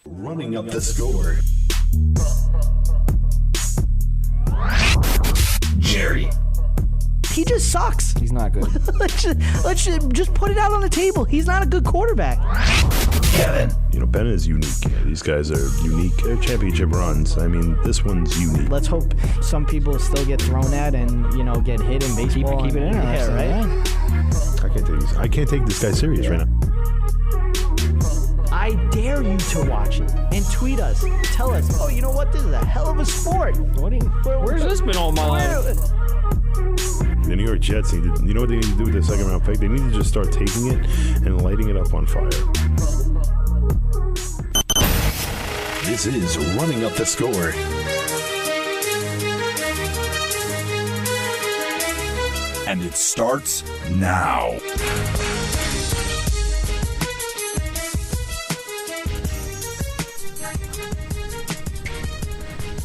Running up the score. Jerry. He just sucks. He's not good. let's just put it out on the table. He's not a good quarterback. Kevin. Bennett is unique. These guys are unique. They're championship runs. I mean, this one's unique. Let's hope some people still get thrown at and, get hit in baseball. Keep it in. Yeah, right? I can't take this guy serious right now. I dare you to watch it and tweet us. Tell us, oh, you know what? This is a hell of a sport. Where's this been all my life? The New York Jets you know what they need to do with their second round pick? They need to just start taking it and lighting it up on fire. This is Running Up the Score. And it starts now.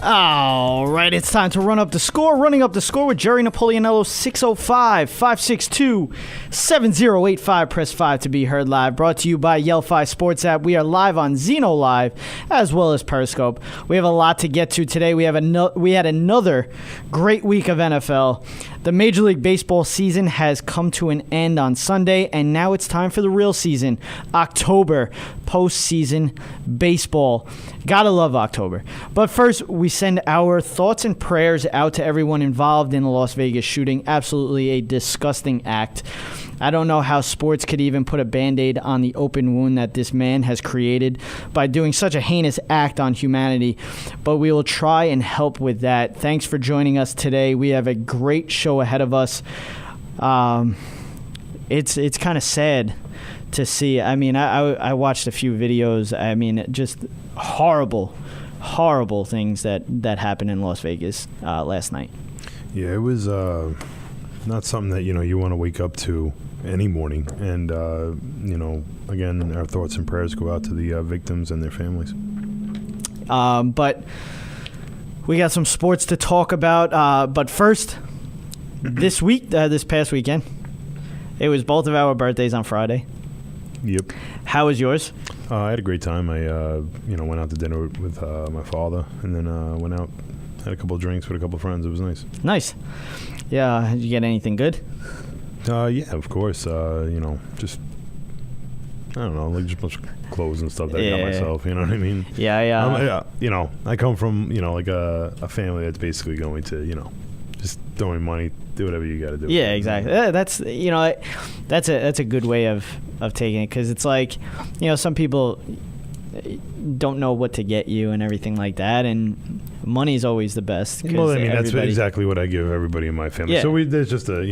All right, it's time to run up the score. Running up the score with Jerry Napoleonello, 605-562-7085. Press 5 to be heard live. Brought to you by Yell-Fi Sports app. We are live on Zeno Live as well as Periscope. We have a lot to get to today. We had another great week of NFL. The Major League Baseball season has come to an end on Sunday, and now it's time for the real season, October, postseason baseball. Gotta love October. But first, we send our thoughts and prayers out to everyone involved in the Las Vegas shooting. Absolutely a disgusting act. I don't know how sports could even put a Band-Aid on the open wound that this man has created by doing such a heinous act on humanity, but we will try and help with that. Thanks for joining us today. We have a great show ahead of us. It's kind of sad to see. I mean, I watched a few videos. I mean, just horrible things that happened in Las Vegas last night. Yeah, it was not something that you want to wake up to any morning. And again, our thoughts and prayers go out to the victims and their families. But we got some sports to talk about. But first, this past weekend, it was both of our birthdays on Friday. Yep. How was yours? I had a great time. I went out to dinner with my father, and then went out, had a couple of drinks with a couple of friends. It was nice. Nice. Yeah. Did you get anything good? Yeah, of course. Just I don't know, like just a bunch of clothes and stuff that I got myself. You know what I mean? Yeah. I come from like a family that's basically going to just throwing money, do whatever you got to do. Yeah, exactly. That's that's a good way of taking it, because it's like some people don't know what to get you and everything like that, and money is always the best. Well, I mean, that's exactly what I give everybody in my family. Yeah. So there's just a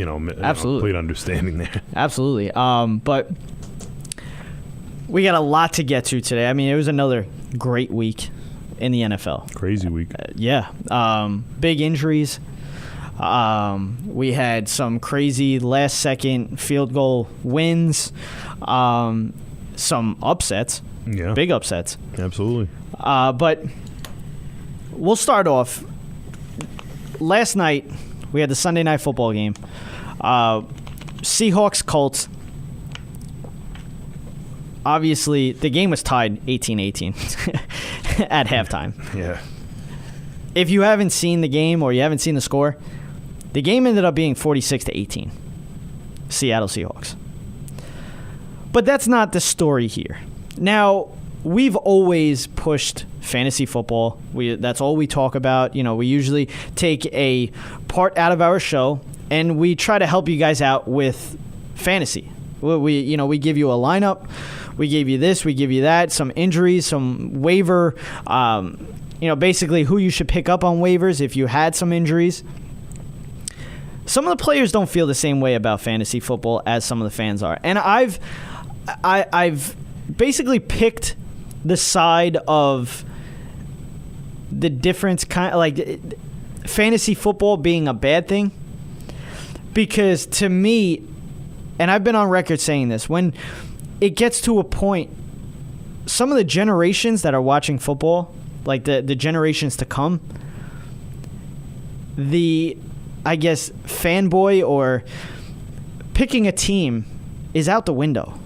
Absolutely. complete understanding there. Absolutely. But we got a lot to get to today. I mean, it was another great week in the NFL. Crazy week. Big injuries. We had some crazy last-second field goal wins. Some upsets. Yeah. Big upsets. Absolutely. But we'll start off. Last night, we had the Sunday Night Football game. Seahawks-Colts. Obviously, the game was tied 18-18 at halftime. Yeah. If you haven't seen the game or you haven't seen the score, the game ended up being 46-18. Seattle Seahawks. But that's not the story here. Now, we've always pushed fantasy football. That's all we talk about. We usually take a part out of our show and we try to help you guys out with fantasy. We give you a lineup. We give you this, we give you that, some injuries, some waiver, basically who you should pick up on waivers if you had some injuries. Some of the players don't feel the same way about fantasy football as some of the fans are. And I've basically picked the side of the difference, kind of like fantasy football being a bad thing. Because to me, and I've been on record saying this, when it gets to a point, some of the generations that are watching football, like the generations to come, fanboy or picking a team is out the window.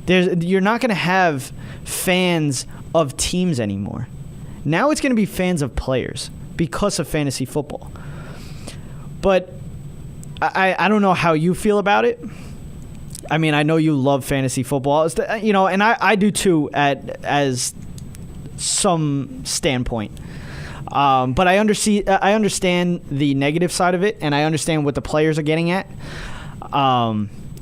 You're not going to have fans of teams anymore. Now it's going to be fans of players because of fantasy football. But I don't know how you feel about it. I mean, I know you love fantasy football, and I do too as some standpoint. But I understand the negative side of it, and I understand what the players are getting at.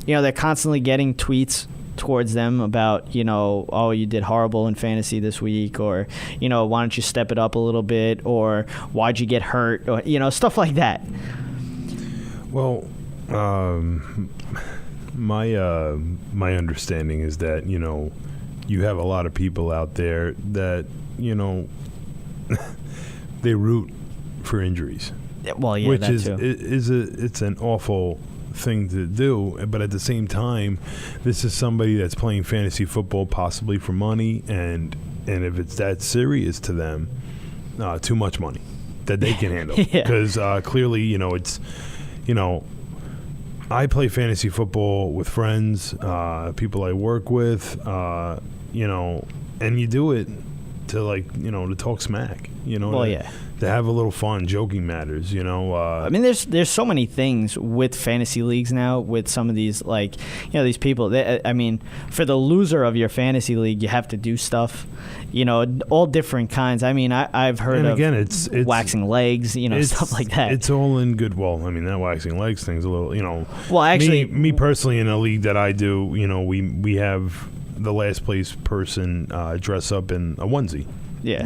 They're constantly getting tweets towards them about, oh, you did horrible in fantasy this week, or, why don't you step it up a little bit, or why'd you get hurt, or, stuff like that. Well, my understanding is that, you have a lot of people out there that, they root for injuries. Well, yeah, which that too. It's an awful thing to do, but at the same time, this is somebody that's playing fantasy football possibly for money, and if it's that serious to them, too much money that they can handle. Because clearly, it's, I play fantasy football with friends, people I work with, and you do it to to talk smack, to have a little fun. Joking matters, I mean, there's so many things with fantasy leagues now with some of these, these people. I mean, for the loser of your fantasy league, you have to do stuff, all different kinds. I mean, I've heard of it's waxing legs, stuff like that. It's all in good. Well, I mean, that waxing legs thing's a little, Well, actually, me personally, in a league that I do, we have the last place person dress up in a onesie. Yeah.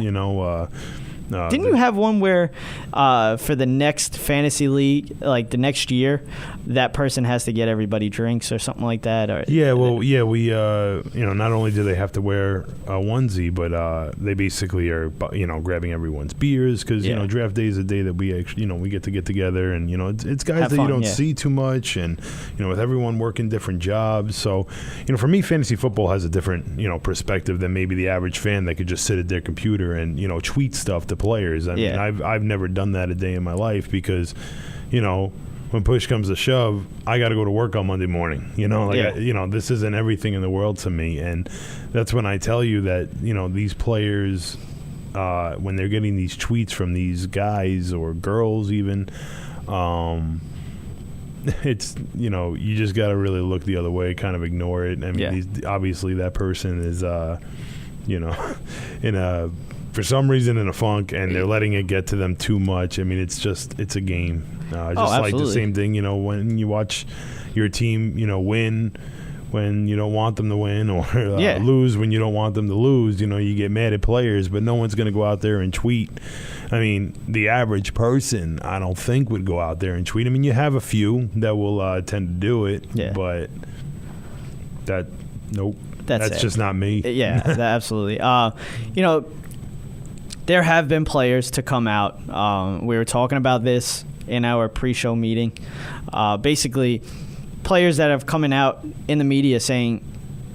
Didn't you have one where for the next fantasy league, the next year, that person has to get everybody drinks or something like that? Or we not only do they have to wear a onesie, but they basically are grabbing everyone's beers because draft day is a day that we actually we get together, and it's guys that you don't see too much, and with everyone working different jobs. So for me, fantasy football has a different perspective than maybe the average fan that could just sit at their computer and tweet stuff to players. I mean, I've never done that a day in my life because, when push comes to shove, I got to go to work on Monday morning. This isn't everything in the world to me, and that's when I tell you that these players, when they're getting these tweets from these guys or girls, even, it's you just got to really look the other way, kind of ignore it. I mean, obviously that person is, for some reason in a funk, and they're letting it get to them too much. I mean, it's a game. Like the same thing, when you watch your team, win when you don't want them to win, or lose when you don't want them to lose. You get mad at players, but no one's going to go out there and tweet. I mean, the average person, I don't think, would go out there and tweet. I mean, you have a few that will tend to do it, but nope. That's just not me. Yeah, absolutely. There have been players to come out. We were talking about this in our pre-show meeting. Basically, players that have coming out in the media saying,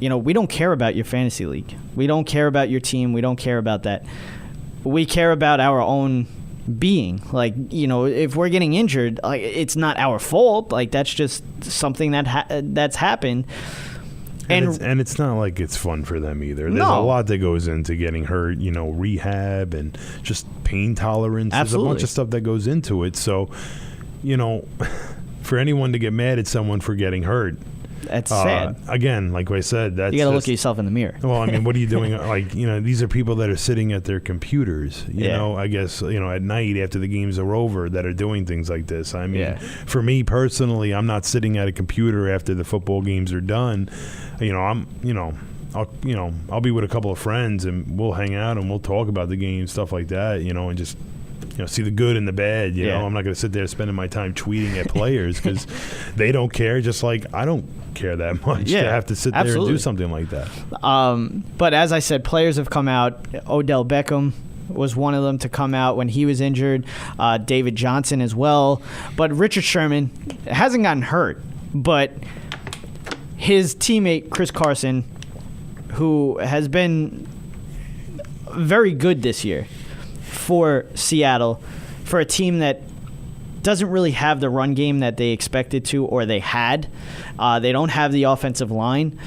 we don't care about your fantasy league. We don't care about your team. We don't care about that. We care about our own being. If we're getting injured, it's not our fault. That's just something that's happened. And it's not like it's fun for them either. There's a lot that goes into getting hurt, rehab and just pain tolerance. Absolutely. There's a bunch of stuff that goes into it. So, for anyone to get mad at someone for getting hurt, that's sad. Again, like I said, that's you got to look at yourself in the mirror. Well, I mean, what are you doing? These are people that are sitting at their computers, I guess, at night after the games are over that are doing things like this. I mean, for me personally, I'm not sitting at a computer after the football games are done. I'll be with a couple of friends and we'll hang out and we'll talk about the game, stuff like that, and just see the good and the bad. I'm not going to sit there spending my time tweeting at players because they don't care, just like I don't care that much to have to sit there and do something like that. But as I said, players have come out. Odell Beckham was one of them to come out when he was injured. David Johnson as well. But Richard Sherman hasn't gotten hurt, but his teammate Chris Carson, who has been very good this year for Seattle, for a team that doesn't really have the run game that they expected to or they had. They don't have the offensive line.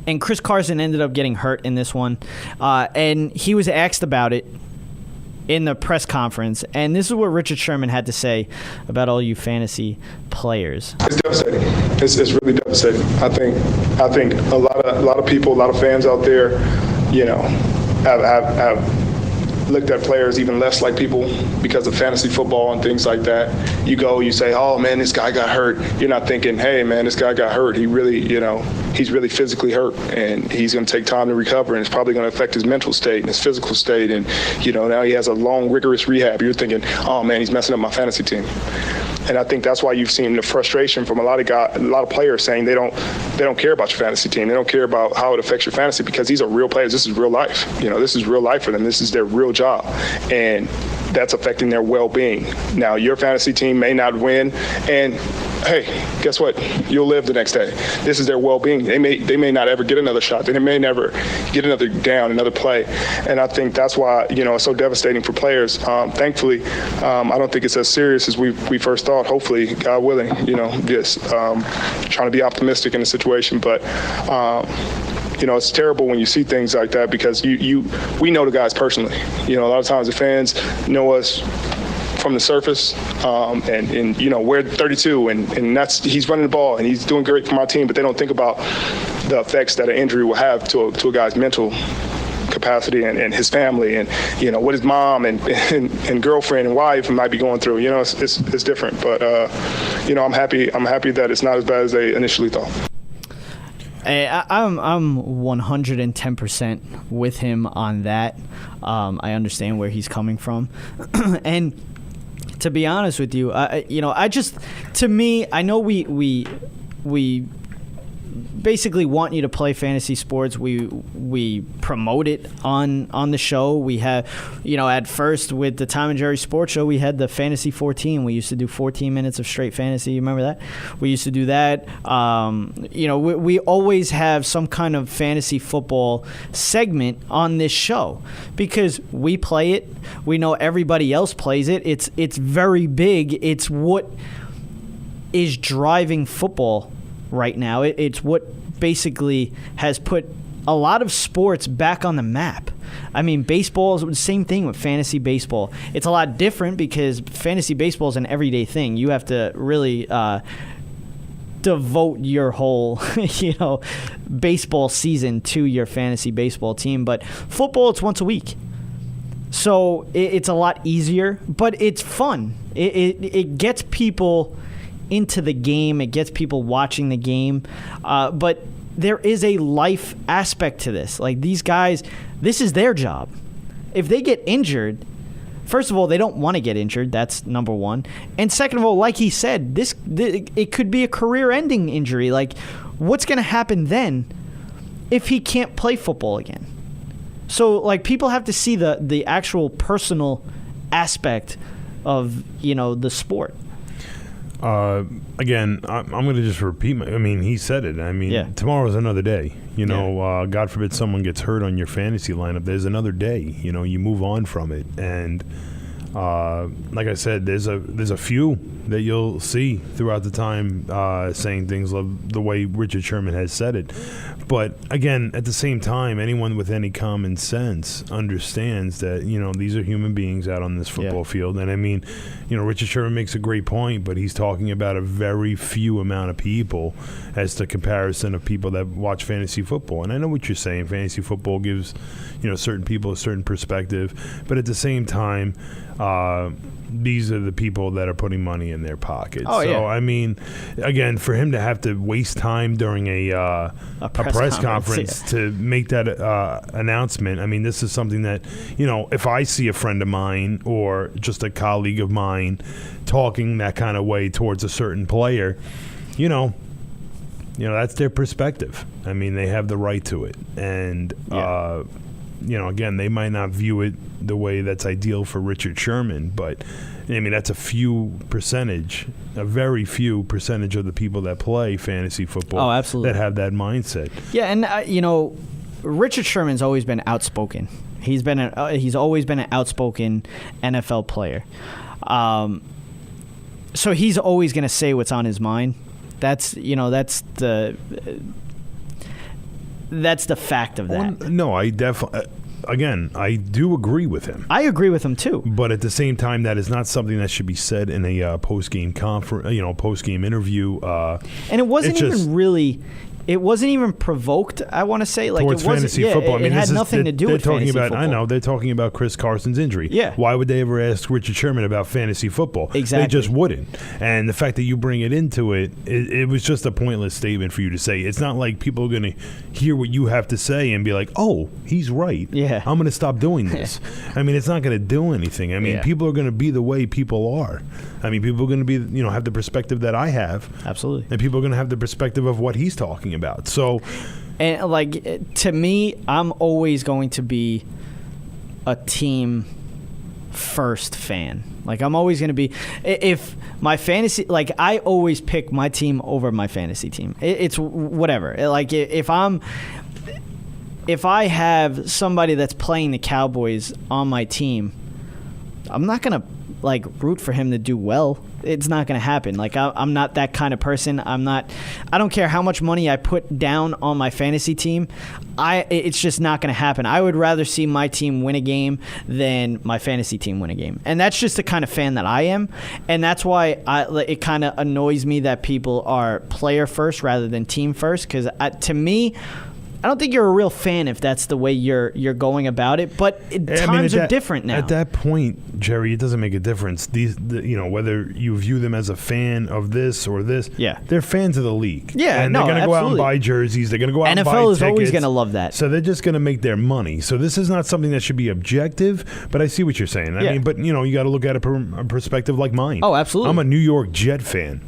And Chris Carson ended up getting hurt in this one. And he was asked about it in the press conference. And this is what Richard Sherman had to say about all you fantasy players. It's devastating. It's really devastating. I think a lot of people, a lot of fans out there, have looked at players even less like people because of fantasy football and things like that. You say, oh man, this guy got hurt. You're not thinking, hey man, this guy got hurt. He really, he's really physically hurt, and he's going to take time to recover, and it's probably going to affect his mental state and his physical state. And, now he has a long, rigorous rehab. You're thinking, oh man, he's messing up my fantasy team. And I think that's why you've seen the frustration from a lot of players saying they don't care about your fantasy team. They don't care about how it affects your fantasy, because these are real players. This is real life. This is real life for them. This is their real job, and that's affecting their well-being. Now, your fantasy team may not win, and hey, guess what? You'll live the next day. This is their well-being. They may not ever get another shot. They may never get another down, another play. And I think that's why it's so devastating for players. Thankfully, I don't think it's as serious as we first thought. Hopefully, God willing, just trying to be optimistic in the situation, but. It's terrible when you see things like that, because we know the guys personally. A lot of times the fans know us from the surface, and we're 32, and he's running the ball and he's doing great for my team, but they don't think about the effects that an injury will have to a guy's mental capacity and his family, and what his mom and girlfriend and wife might be going through. It's different, but I'm happy that it's not as bad as they initially thought. I'm 110% with him on that. I understand where he's coming from, and to be honest with you, I know we basically want you to play fantasy sports. We promote it on the show. We have, at first with the Tom and Jerry Sports Show, we had the Fantasy 14. We used to do 14 minutes of straight fantasy. You remember that? We used to do that. We always have some kind of fantasy football segment on this show because we play it. We know everybody else plays it. It's very big. It's what is driving football right now. It's what basically has put a lot of sports back on the map. I mean, baseball is the same thing with fantasy baseball. It's a lot different because fantasy baseball is an everyday thing. You have to really devote your whole, baseball season to your fantasy baseball team. But football, it's once a week. So it's a lot easier, but it's fun. It gets people into the game. It gets people watching the game. But there is a life aspect to this. Like, these guys, this is their job. If they get injured, first of all, they don't want to get injured. That's number one. And second of all, like he said, it could be a career-ending injury. Like, what's going to happen then if he can't play football again? So, like, people have to see the actual personal aspect of, the sport. Again, I'm going to just repeat. He said it. Tomorrow's another day. God forbid someone gets hurt on your fantasy lineup. There's another day. You move on from it. And like I said, there's a few that you'll see throughout the time saying things like the way Richard Sherman has said it. But again, at the same time, anyone with any common sense understands that these are human beings out on this football field. And Richard Sherman makes a great point, but he's talking about a very few amount of people as to comparison of people that watch fantasy football. And I know what you're saying. Fantasy football gives certain people a certain perspective, but at the same time, these are the people that are putting money in their pockets. Again, for him to have to waste time during a press conference to make that announcement, this is something that, if I see a friend of mine or just a colleague of mine talking that kind of way towards a certain player, that's their perspective. They have the right to it. And, again, they might not view it the way that's ideal for Richard Sherman, but that's a very few percentage of the people that play fantasy football. Oh, absolutely. That have that mindset. Yeah, and Richard Sherman's always been outspoken. He's always been an outspoken NFL player. So he's always going to say what's on his mind. That's the that's the fact of that. Well, no, I definitely. Again, I do agree with him. I agree with him too. But at the same time, that is not something that should be said in a post-game post-game interview. And it wasn't even really. It wasn't even provoked, I want to say. Like towards it wasn't, fantasy football. I mean, it had nothing to do with fantasy football. I know, they're talking about Chris Carson's injury. Yeah. Why would they ever ask Richard Sherman about fantasy football? Exactly. They just wouldn't. And the fact that you bring it into it was just a pointless statement for you to say. It's not like people are going to hear what you have to say and be like, oh, he's right. Yeah. I'm going to stop doing this. I mean, it's not going to do anything. I mean, people are going to be the way people are. I mean, people are going to be, have the perspective that I have. Absolutely. And people are going to have the perspective of what he's talking about. So... And, like, to me, I'm always going to be a team first fan. Like, I'm always going to be, if my fantasy, like, I always pick my team over my fantasy team. It's whatever. Like, if I have somebody that's playing the Cowboys on my team, I'm not going to, like, root for him to do well. It's not going to happen. Like, I'm not that kind of person. I don't care how much money I put down on my fantasy team. It's just not going to happen. I would rather see my team win a game than my fantasy team win a game. And that's just the kind of fan that I am. And that's why it kind of annoys me that people are player first rather than team first. Because to me, I don't think you're a real fan if that's the way you're going about it. But times are different now. At that point, Jerry, it doesn't make a difference. Whether you view them as a fan of this or this, they're fans of the league. Yeah, and they're going to go out and buy jerseys. They're going to go out and buy NFL is tickets. Always going to love that. So they're just going to make their money. So this is not something that should be objective. But I see what you're saying. I mean, but you got to look at a perspective like mine. Oh, absolutely. I'm a New York Jet fan.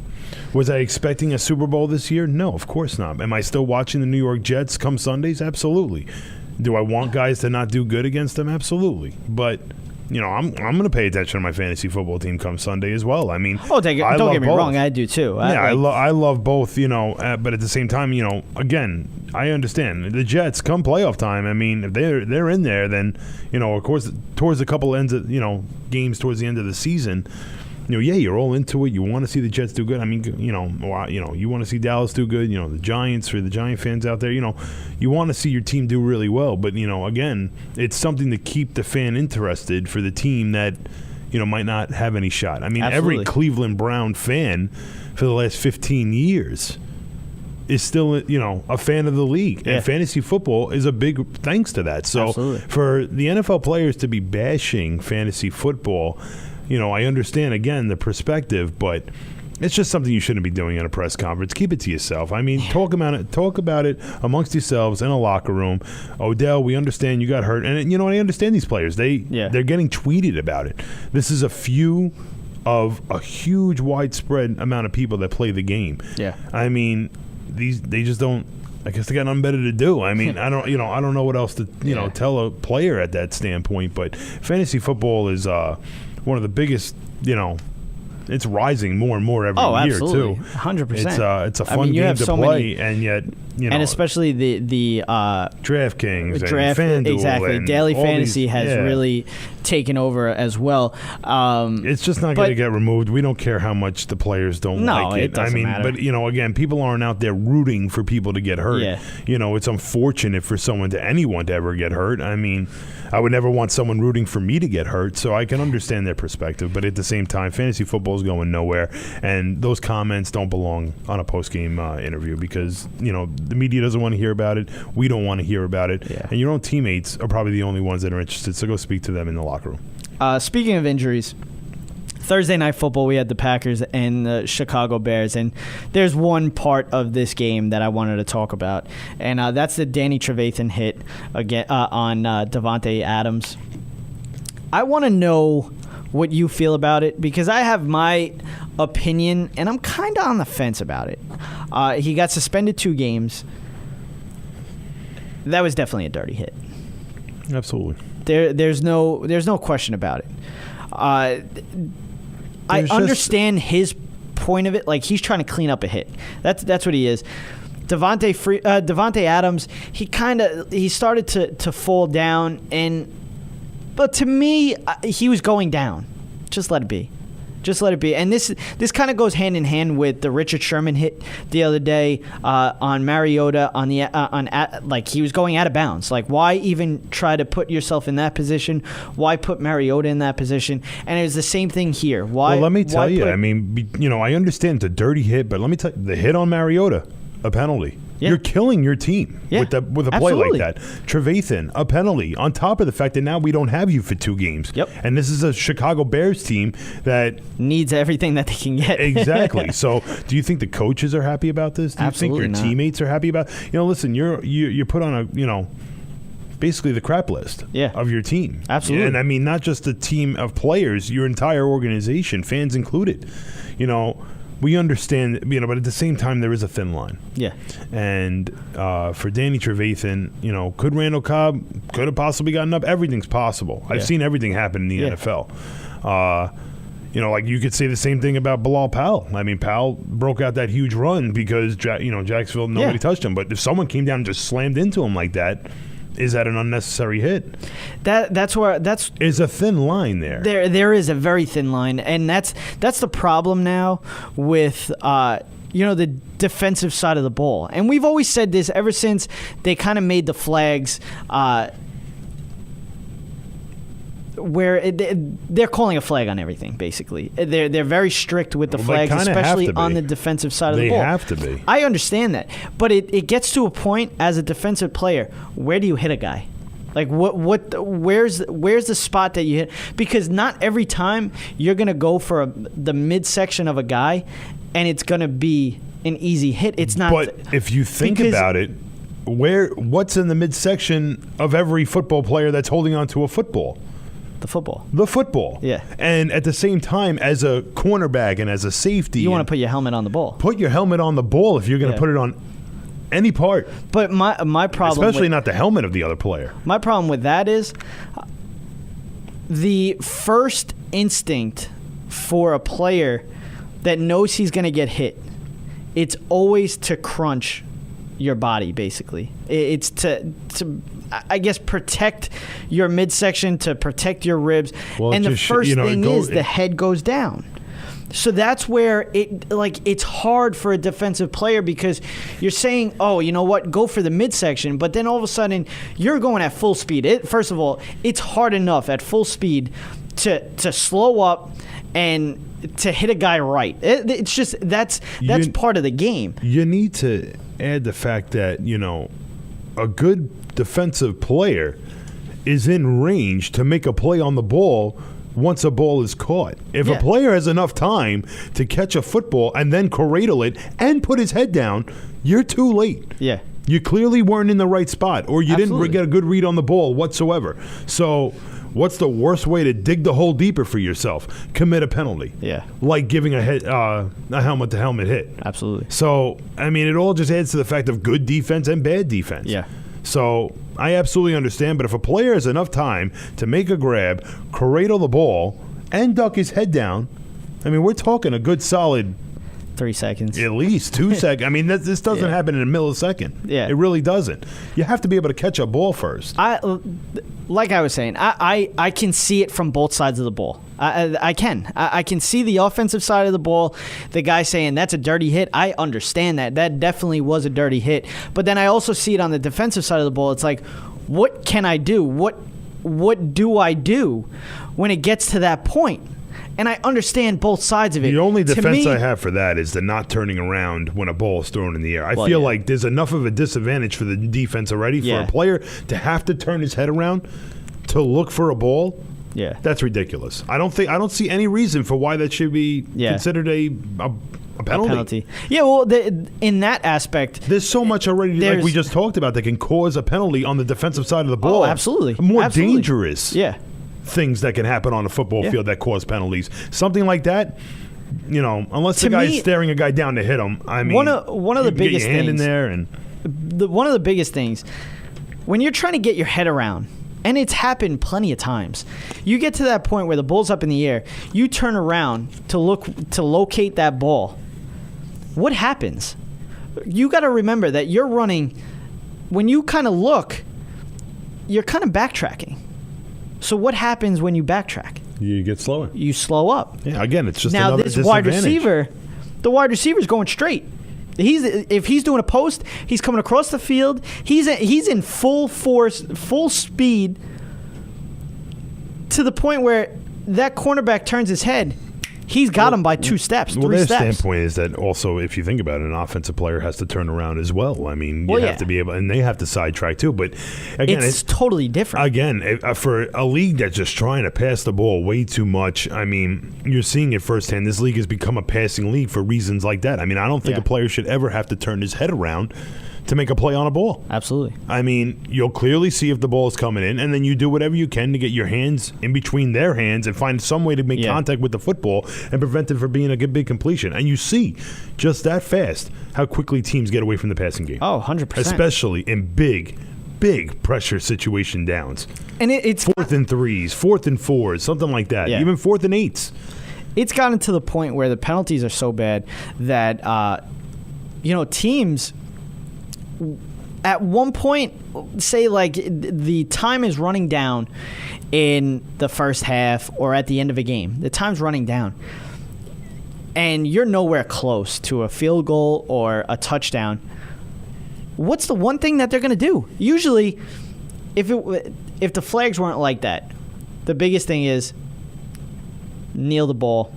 Was I expecting a Super Bowl this year? No, of course not. Am I still watching the New York Jets come Sundays? Absolutely. Do I want guys to not do good against them? Absolutely. But, I'm going to pay attention to my fantasy football team come Sunday as well. I mean, don't get me wrong, I do too. I love both, but at the same time, again, I understand. The Jets, come playoff time, I mean, if they're in there, then, of course, towards a couple ends of, games towards the end of the season, you're all into it. You want to see the Jets do good. I mean, you want to see Dallas do good. The Giants, for the Giant fans out there, you want to see your team do really well. But, again, it's something to keep the fan interested for the team that, might not have any shot. I mean, Absolutely. Every Cleveland Brown fan for the last 15 years is still, a fan of the league. Yeah. And fantasy football is a big thanks to that. So Absolutely. For the NFL players to be bashing fantasy football, I understand, again, the perspective, but it's just something you shouldn't be doing in a press conference. Keep it to yourself. I mean, talk about it amongst yourselves in a locker room. Odell, we understand you got hurt. And, I understand these players. They're getting tweeted about it. This is a few of a huge, widespread amount of people that play the game. Yeah. I mean, they just don't. I guess they got nothing better to do. I mean, I don't know what else to, tell a player at that standpoint. But fantasy football is one of the biggest, it's rising more and more every year, absolutely. too. 100%. It's a fun game to play, and yet, and especially the DraftKings and FanDuel. Exactly. And Daily Fantasy has really taken over as well. It's just not going to get removed. We don't care how much the players don't like it. It doesn't matter. But, again, people aren't out there rooting for people to get hurt. Yeah. It's unfortunate for anyone to ever get hurt. I mean, I would never want someone rooting for me to get hurt, so I can understand their perspective. But at the same time, fantasy football is going nowhere, and those comments don't belong on a post-game interview because, the media doesn't want to hear about it. We don't want to hear about it. Yeah. And your own teammates are probably the only ones that are interested, so go speak to them in the locker room. Speaking of injuries, Thursday Night Football, we had the Packers and the Chicago Bears, and there's one part of this game that I wanted to talk about, and that's the Danny Trevathan hit again on Davante Adams. I want to know what you feel about it because I have my opinion, and I'm kind of on the fence about it. He got suspended 2 games. That was definitely a dirty hit. Absolutely. There's no question about it. I understand his point of it. Like, he's trying to clean up a hit. That's what he is. Davante Adams, he started to fall down, but to me, he was going down. Just let it be. Just let it be. And this kind of goes hand in hand with the Richard Sherman hit the other day on Mariota like he was going out of bounds. Like, why even try to put yourself in that position? Why put Mariota in that position? And it was the same thing here. Why? Well, let me tell you. I mean, I understand it's a dirty hit, but let me tell you, the hit on Mariota, a penalty. Yeah. You're killing your team with a play like that. Trevathan, a penalty, on top of the fact that now we don't have you for 2 games. Yep. And this is a Chicago Bears team that needs everything that they can get. Exactly. So do you think the coaches are happy about this? Do you think your teammates are happy about it? Listen, you're put on a, basically the crap list of your team. Absolutely. And I mean, not just a team of players, your entire organization, fans included. We understand, but at the same time, there is a thin line. Yeah. And for Danny Trevathan, could Randall Cobb could have possibly gotten up? Everything's possible. I've seen everything happen in the NFL. Like you could say the same thing about Bilal Powell. I mean, Powell broke out that huge run because Jacksonville, nobody touched him. But if someone came down and just slammed into him like that, is that an unnecessary hit? That's a thin line there. There is a very thin line, and that's the problem now with the defensive side of the ball. And we've always said this ever since they kind of made the flags where they're calling a flag on everything. Basically, they're very strict with the flags, especially on the defensive side of the ball. They have to be. I understand that, but it gets to a point as a defensive player. Where do you hit a guy? Like where's the spot that you hit? Because not every time you're gonna go for the midsection of a guy, and it's gonna be an easy hit. It's not. But if you think about it, what's in the midsection of every football player that's holding onto a football? The football. Yeah. And at the same time, as a cornerback and as a safety, you want to put your helmet on the ball. Put your helmet on the ball if you're going to put it on any part. But my problem, especially not the helmet of the other player. My problem with that is the first instinct for a player that knows he's going to get hit. It's always to crunch your body, basically. It's to I guess, protect your midsection, to protect your ribs. Well, and the first thing is the head goes down. So that's where it's hard for a defensive player, because you're saying, oh, you know what, go for the midsection, but then all of a sudden you're going at full speed. First of all, it's hard enough at full speed to slow up and to hit a guy right. It's just that's part of the game. You need to add the fact that, a good defensive player is in range to make a play on the ball once a ball is caught. If a player has enough time to catch a football and then cradle it and put his head down, you're too late. Yeah. You clearly weren't in the right spot, or you didn't get a good read on the ball whatsoever. So what's the worst way to dig the hole deeper for yourself? Commit a penalty. Yeah. Like giving a helmet-to-helmet hit. Absolutely. So, I mean, it all just adds to the fact of good defense and bad defense. Yeah. So I absolutely understand, but if a player has enough time to make a grab, cradle the ball, and duck his head down, I mean, we're talking a good solid 3 seconds. At least 2 seconds. I mean, this doesn't happen in a millisecond. Yeah. It really doesn't. You have to be able to catch a ball first. Like I was saying, I can see it from both sides of the ball. I can see the offensive side of the ball, the guy saying that's a dirty hit. I understand that. That definitely was a dirty hit. But then I also see it on the defensive side of the ball. It's like, what can I do? What do I do when it gets to that point? And I understand both sides of it. The only defense I have for that is the not turning around when a ball is thrown in the air. I feel like there's enough of a disadvantage for the defense already for a player to have to turn his head around to look for a ball. Yeah, that's ridiculous. I don't see any reason for why that should be considered a penalty. Yeah, well, in that aspect, there's so much already, like we just talked about, that can cause a penalty on the defensive side of the ball. Oh, absolutely. More dangerous. Yeah. Things that can happen on a football field that cause penalties. Something like that, unless the guy's staring a guy down to hit him. I mean, one of the biggest get your hand things in there, and one of the biggest things when you're trying to get your head around, and it's happened plenty of times, you get to that point where the ball's up in the air, you turn around to locate that ball. What happens? You got to remember that you're running. When you kind of look, you're kind of backtracking. So what happens when you backtrack? You get slower. You slow up. Yeah, again, it's just now another this disadvantage. wide receiver, the wide receiver's going straight. If he's doing a post, he's coming across the field. He's in full force, full speed, to the point where that cornerback turns his head. He's got him by 2 steps, 3 steps. Their standpoint is that also, if you think about it, an offensive player has to turn around as well. I mean, you have to be able, and they have to sidetrack too. But again, it's totally different. Again, for a league that's just trying to pass the ball way too much, I mean, you're seeing it firsthand. This league has become a passing league for reasons like that. I mean, I don't think a player should ever have to turn his head around to make a play on a ball. Absolutely. I mean, you'll clearly see if the ball is coming in, and then you do whatever you can to get your hands in between their hands and find some way to make contact with the football and prevent it from being a big completion. And you see just that fast how quickly teams get away from the passing game. Oh, 100%. Especially in big pressure situation downs. And it's 4th and 3s, 4th and 4s, something like that. Even 4th and 8s. It's gotten to the point where the penalties are so bad that teams at one point say like the time is running down in the first half or at the end of a game. The time's running down. And you're nowhere close to a field goal or a touchdown. What's the one thing that they're going to do? Usually, if the flags weren't like that, the biggest thing is kneel the ball,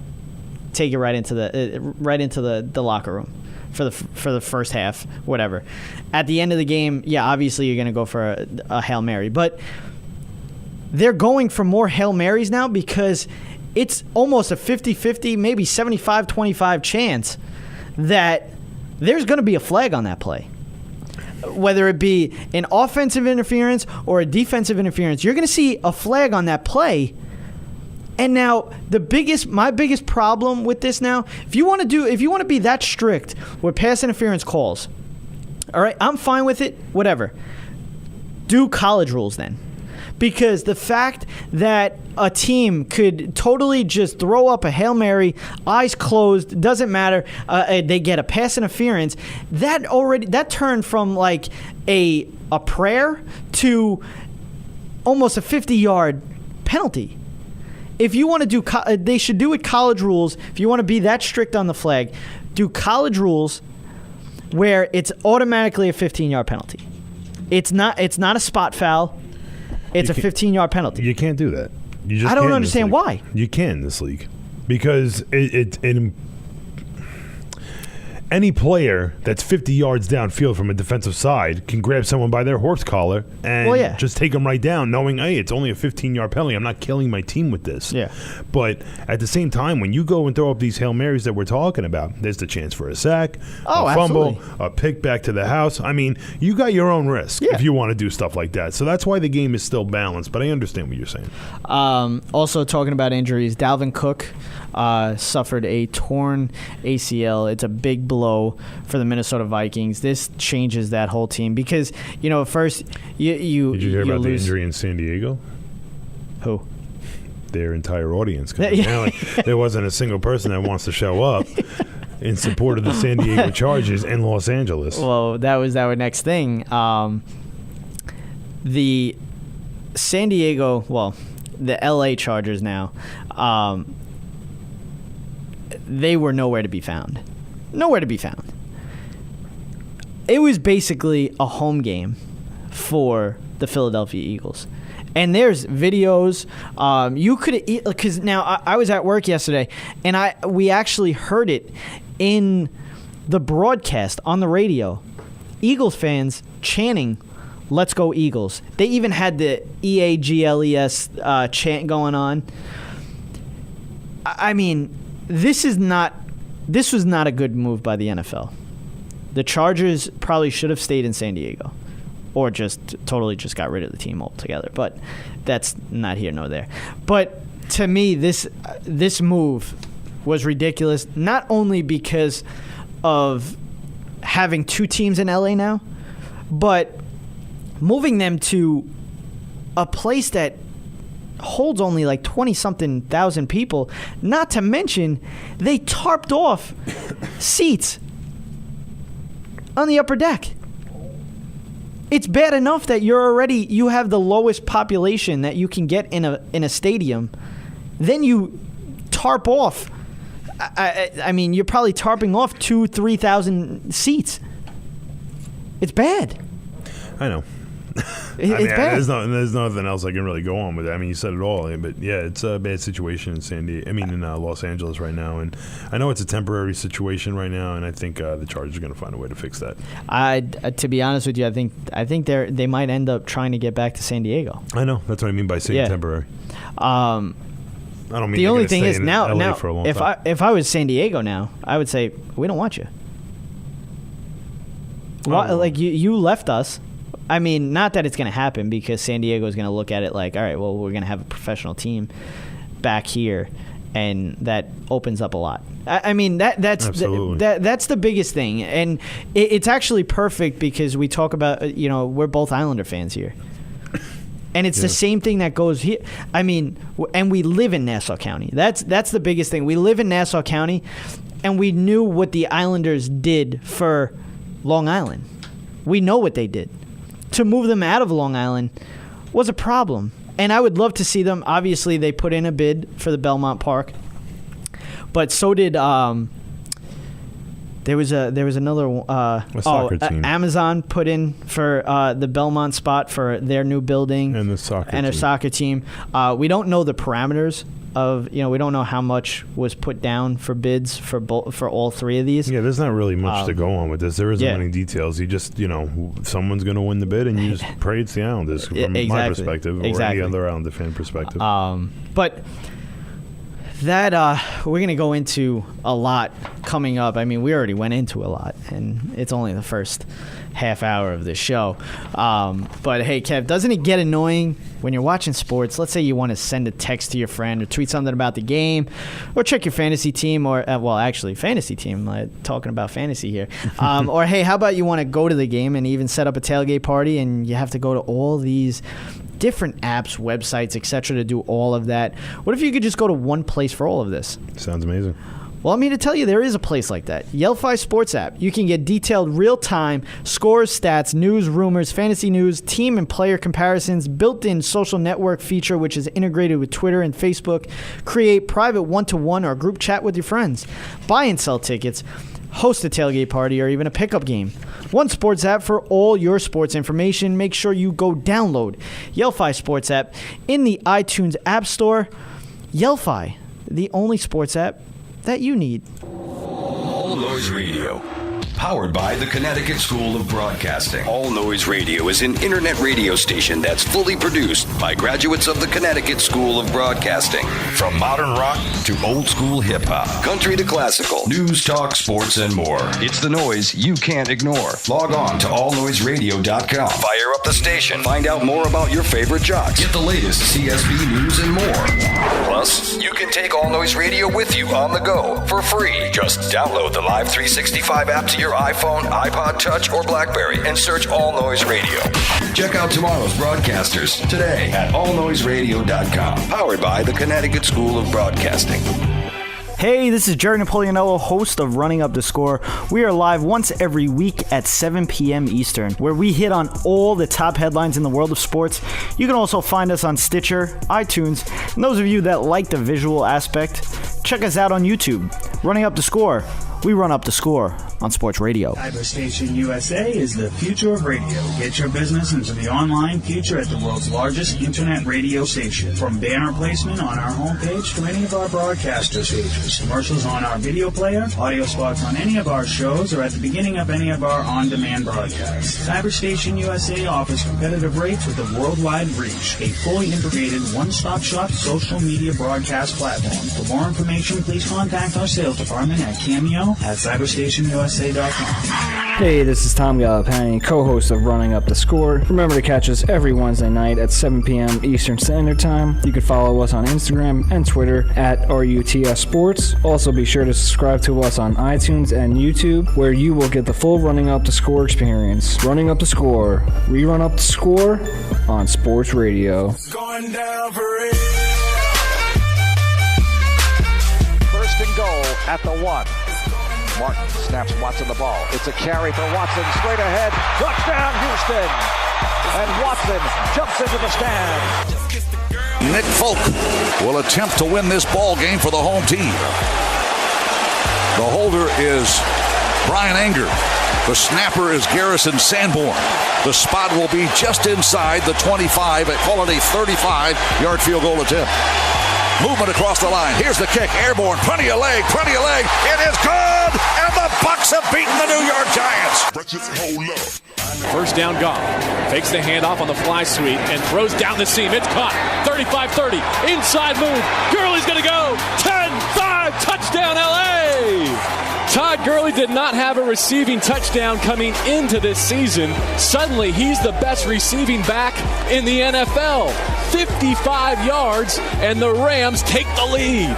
take it right into the locker room for the first half, whatever. At the end of the game, obviously you're going to go for a Hail Mary, but they're going for more Hail Marys now because it's almost a 50-50, maybe 75-25 chance that there's going to be a flag on that play. Whether it be an offensive interference or a defensive interference, you're going to see a flag on that play. And now my biggest problem with this now, if you want to be that strict with pass interference calls, all right, I'm fine with it, whatever. Do college rules then. Because the fact that a team could totally just throw up a Hail Mary, eyes closed, doesn't matter, they get a pass interference, that turned from like a prayer to almost a 50-yard penalty. If you want to do, they should do it college rules. If you want to be that strict on the flag, do college rules where it's automatically a 15-yard penalty. It's not a spot foul. It's a 15-yard penalty. You can't do that. You just I don't understand why. You can in this league because it any player that's 50 yards downfield from a defensive side can grab someone by their horse collar and just take them right down, knowing, hey, it's only a 15-yard penalty. I'm not killing my team with this. Yeah. But at the same time, when you go and throw up these Hail Marys that we're talking about, there's the chance for a sack, a fumble, a pick back to the house. I mean, you got your own risk if you want to do stuff like that. So that's why the game is still balanced, but I understand what you're saying. Also, talking about injuries, Dalvin Cook suffered a torn ACL. It's a big blow for the Minnesota Vikings. This changes that whole team because, at first you Did you hear about lose. the injury in San Diego? Who? Their entire audience. Apparently, there wasn't a single person that wants to show up in support of the San Diego Chargers in Los Angeles. Well, that was our next thing. The San Diego, the LA Chargers now, they were nowhere to be found. Nowhere to be found. It was basically a home game for the Philadelphia Eagles. And there's videos. You could, because now I was at work yesterday, and we actually heard it in the broadcast on the radio. Eagles fans chanting, "Let's go Eagles." They even had the EAGLES chant going on. I mean, this was not a good move by the NFL. The Chargers probably should have stayed in San Diego or just got rid of the team altogether. But that's not here nor there. But to me, this move was ridiculous, not only because of having two teams in LA now, but moving them to a place that holds only like 20-something thousand people, not to mention they tarped off seats on the upper deck. It's bad enough that you have the lowest population that you can get in a stadium. then you tarp off. I mean, you're probably tarping off 2,000-3,000 seats. It's bad. I know. It's bad. There's nothing else I can really go on with it. I mean, you said it all. But yeah, it's a bad situation in Los Angeles right now. And I know it's a temporary situation right now, and I think the Chargers are going to find a way to fix that. To be honest with you, I think they might end up trying to get back to San Diego. I know. That's what I mean by saying temporary. I don't mean the only thing is now for a long if time. if I was San Diego now, I would say we don't want you. Like you left us. I mean, not that it's going to happen because San Diego is going to look at it like, all right, well, we're going to have a professional team back here, and that opens up a lot. I mean, that's the biggest thing, and it's actually perfect because we talk about we're both Islander fans here. And it's the same thing that goes here. I mean, and we live in Nassau County. That's the biggest thing. We live in Nassau County, and we knew what the Islanders did for Long Island. We know what they did. To move them out of Long Island was a problem. And I would love to see them. Obviously, they put in a bid for the Belmont Park. But so did there was another soccer team. Amazon put in for the Belmont spot for their new building and their soccer team. We don't know the parameters of we don't know how much was put down for bids for all three of these. Yeah, there's not really much to go on with this. There isn't many details. You just someone's going to win the bid, and you just pray it's the Islanders from my perspective or any other Islander fan perspective. But that we're going to go into a lot coming up. I mean, we already went into a lot, and it's only the first half hour of the show. But, hey, Kev, doesn't it get annoying when you're watching sports? Let's say you want to send a text to your friend or tweet something about the game or check your fantasy team or, fantasy team. Talking about fantasy here. Or, hey, how about you want to go to the game and even set up a tailgate party and you have to go to all these different apps, websites, etc. to do all of that? What if you could just go to one place for all of this? Sounds amazing. Well, I'm here to tell you there is a place like that. Yelphi Sports app. You can get detailed real-time scores, stats, news, rumors, fantasy news, team and player comparisons, built-in social network feature which is integrated with Twitter and Facebook, create private one-to-one or group chat with your friends, buy and sell tickets, host a tailgate party, or even a pickup game. One sports app for all your sports information. Make sure you go download Yelphi Sports app in the iTunes App Store. Yelphi, the only sports app that you need. All Noise Radio. Powered by the Connecticut School of Broadcasting. All Noise Radio is an internet radio station that's fully produced by graduates of the Connecticut School of Broadcasting. From modern rock to old school hip hop, country to classical, news, talk, sports, and more. It's the noise you can't ignore. Log on to allnoiseradio.com. Fire up the station. Find out more about your favorite jocks. Get the latest CSB news and more. Plus, you can take All Noise Radio with you on the go for free. Just download the Live 365 app to your iPhone, iPod Touch, or BlackBerry and search All Noise Radio. Check out tomorrow's broadcasters today at allnoiseradio.com. Powered by the Connecticut School of Broadcasting. Hey, this is Jerry Napoleonello, host of Running Up the Score. We are live once every week at 7 p.m. Eastern, where we hit on all the top headlines in the world of sports. You can also find us on Stitcher, iTunes, and those of you that like the visual aspect, check us out on YouTube. Running Up the Score. We run up the score on Sports Radio. Cyberstation USA is the future of radio. Get your business into the online future at the world's largest internet radio station. From banner placement on our homepage to any of our broadcaster stages, commercials on our video player, audio spots on any of our shows, or at the beginning of any of our on-demand broadcasts. Cyberstation USA offers competitive rates with a worldwide reach. A fully integrated one-stop shop social media broadcast platform. For more information, please contact our sales department at Cameo at cyberstationusa.com. Hey, this is Tom Gallipani, co-host of Running Up the Score. Remember to catch us every Wednesday night at 7 p.m. Eastern Standard Time. You can follow us on Instagram and Twitter at RUTS Sports. Also, be sure to subscribe to us on iTunes and YouTube, where you will get the full Running Up the Score experience. Running Up the Score. We run up the score on Sports Radio. Going down for it. First and goal at the 1. Martin snaps Watson the ball. It's a carry for Watson straight ahead. Touchdown, Houston. And Watson jumps into the stand. Nick Folk will attempt to win this ball game for the home team. The holder is Brian Anger. The snapper is Garrison Sanborn. The spot will be just inside the 25 at call it a 35-yard field goal attempt. Movement across the line. Here's the kick. Airborne. Plenty of leg. It is good. And the Bucks have beaten the New York Giants. First down gone. Takes the handoff on the fly sweep and throws down the seam. It's caught. 35-30. Inside move. Gurley's going to go. 10-5. Touchdown, L.A. Todd Gurley did not have a receiving touchdown coming into this season. Suddenly, he's the best receiving back in the NFL. 55 yards, and the Rams take the lead.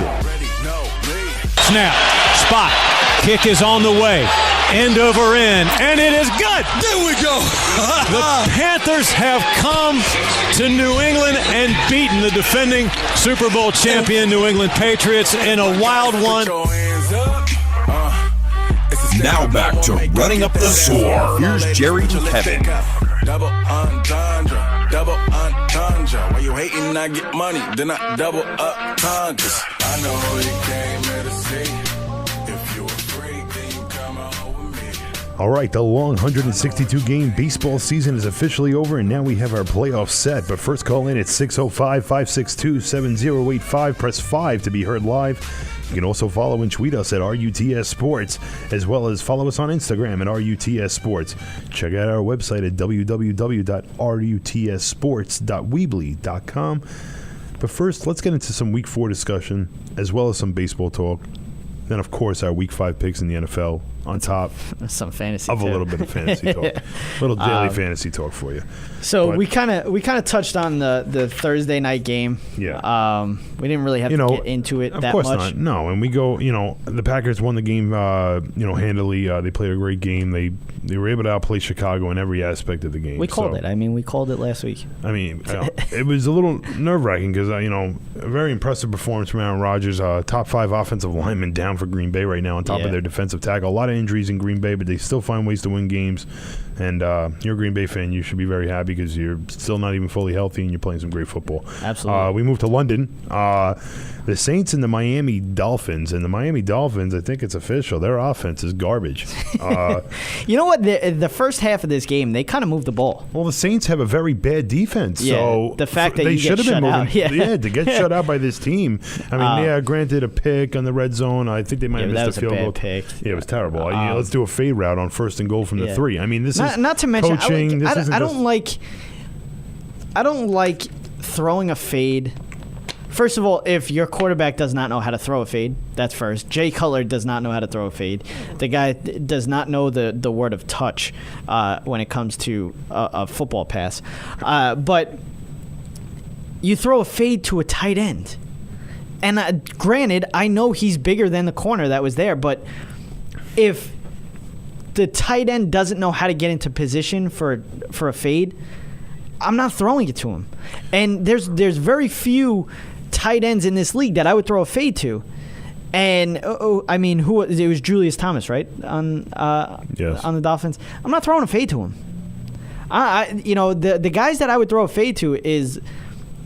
Snap. Spot. Kick is on the way. End over end, and it is good. There we go. The Panthers have come to New England and beaten the defending Super Bowl champion New England Patriots in a wild one. Now back to running up the score. Here's Jerry and Kevin. Double entendre, double entendre. Why you hating? I get money, then I double up congas. I know who you came here to see. If you a freak, then you come on with me. All right, the long 162-game baseball season is officially over, and now we have our playoffs set. But first, call in at 605-562-7085. Press 5 to be heard live. You can also follow and tweet us at RUTS Sports, as well as follow us on Instagram at RUTS Sports. Check out our website at www.rutsports.weebly.com. But first, let's get into some Week 4 discussion, as well as some baseball talk. Then, of course, our Week 5 picks in the NFL on top. Some fantasy of too. A little bit of fantasy talk. Little daily fantasy talk for you. So we kind of touched on the Thursday night game. Yeah. We didn't really have to get into it that much. Of course not. No, and we go, the Packers won the game, handily. They played a great game. They were able to outplay Chicago in every aspect of the game. We called it. I mean, we called it last week. I mean, it was a little nerve-wracking because, a very impressive performance from Aaron Rodgers. Top 5 offensive lineman down for Green Bay right now on top of their defensive tackle. A lot of injuries in Green Bay, but they still find ways to win games. And you're a Green Bay fan, you should be very happy because you're still not even fully healthy and you're playing some great football. Absolutely. We moved to London. The Saints and the Miami Dolphins. And the Miami Dolphins, I think it's official, their offense is garbage. You know what? The first half of this game, they kind of moved the ball. Well, the Saints have a very bad defense. Yeah, so the fact that they you should get have been shut moving. out. Yeah, to get shut out by this team. I mean, granted a pick on the red zone. I think they might have missed a field goal. Pick. Yeah, it was terrible. Let's do a fade route on 1st and goal from the 3. I mean, this is not to mention coaching. I don't like throwing a fade. First of all, if your quarterback does not know how to throw a fade, that's first. Jay Cutler does not know how to throw a fade. The guy does not know the word of touch when it comes to a football pass. But you throw a fade to a tight end. And granted, I know he's bigger than the corner that was there, but if the tight end doesn't know how to get into position for a fade, I'm not throwing it to him. And there's very few tight ends in this league that I would throw a fade to. And I mean, it was Julius Thomas, right? On the Dolphins. I'm not throwing a fade to him. The guys that I would throw a fade to is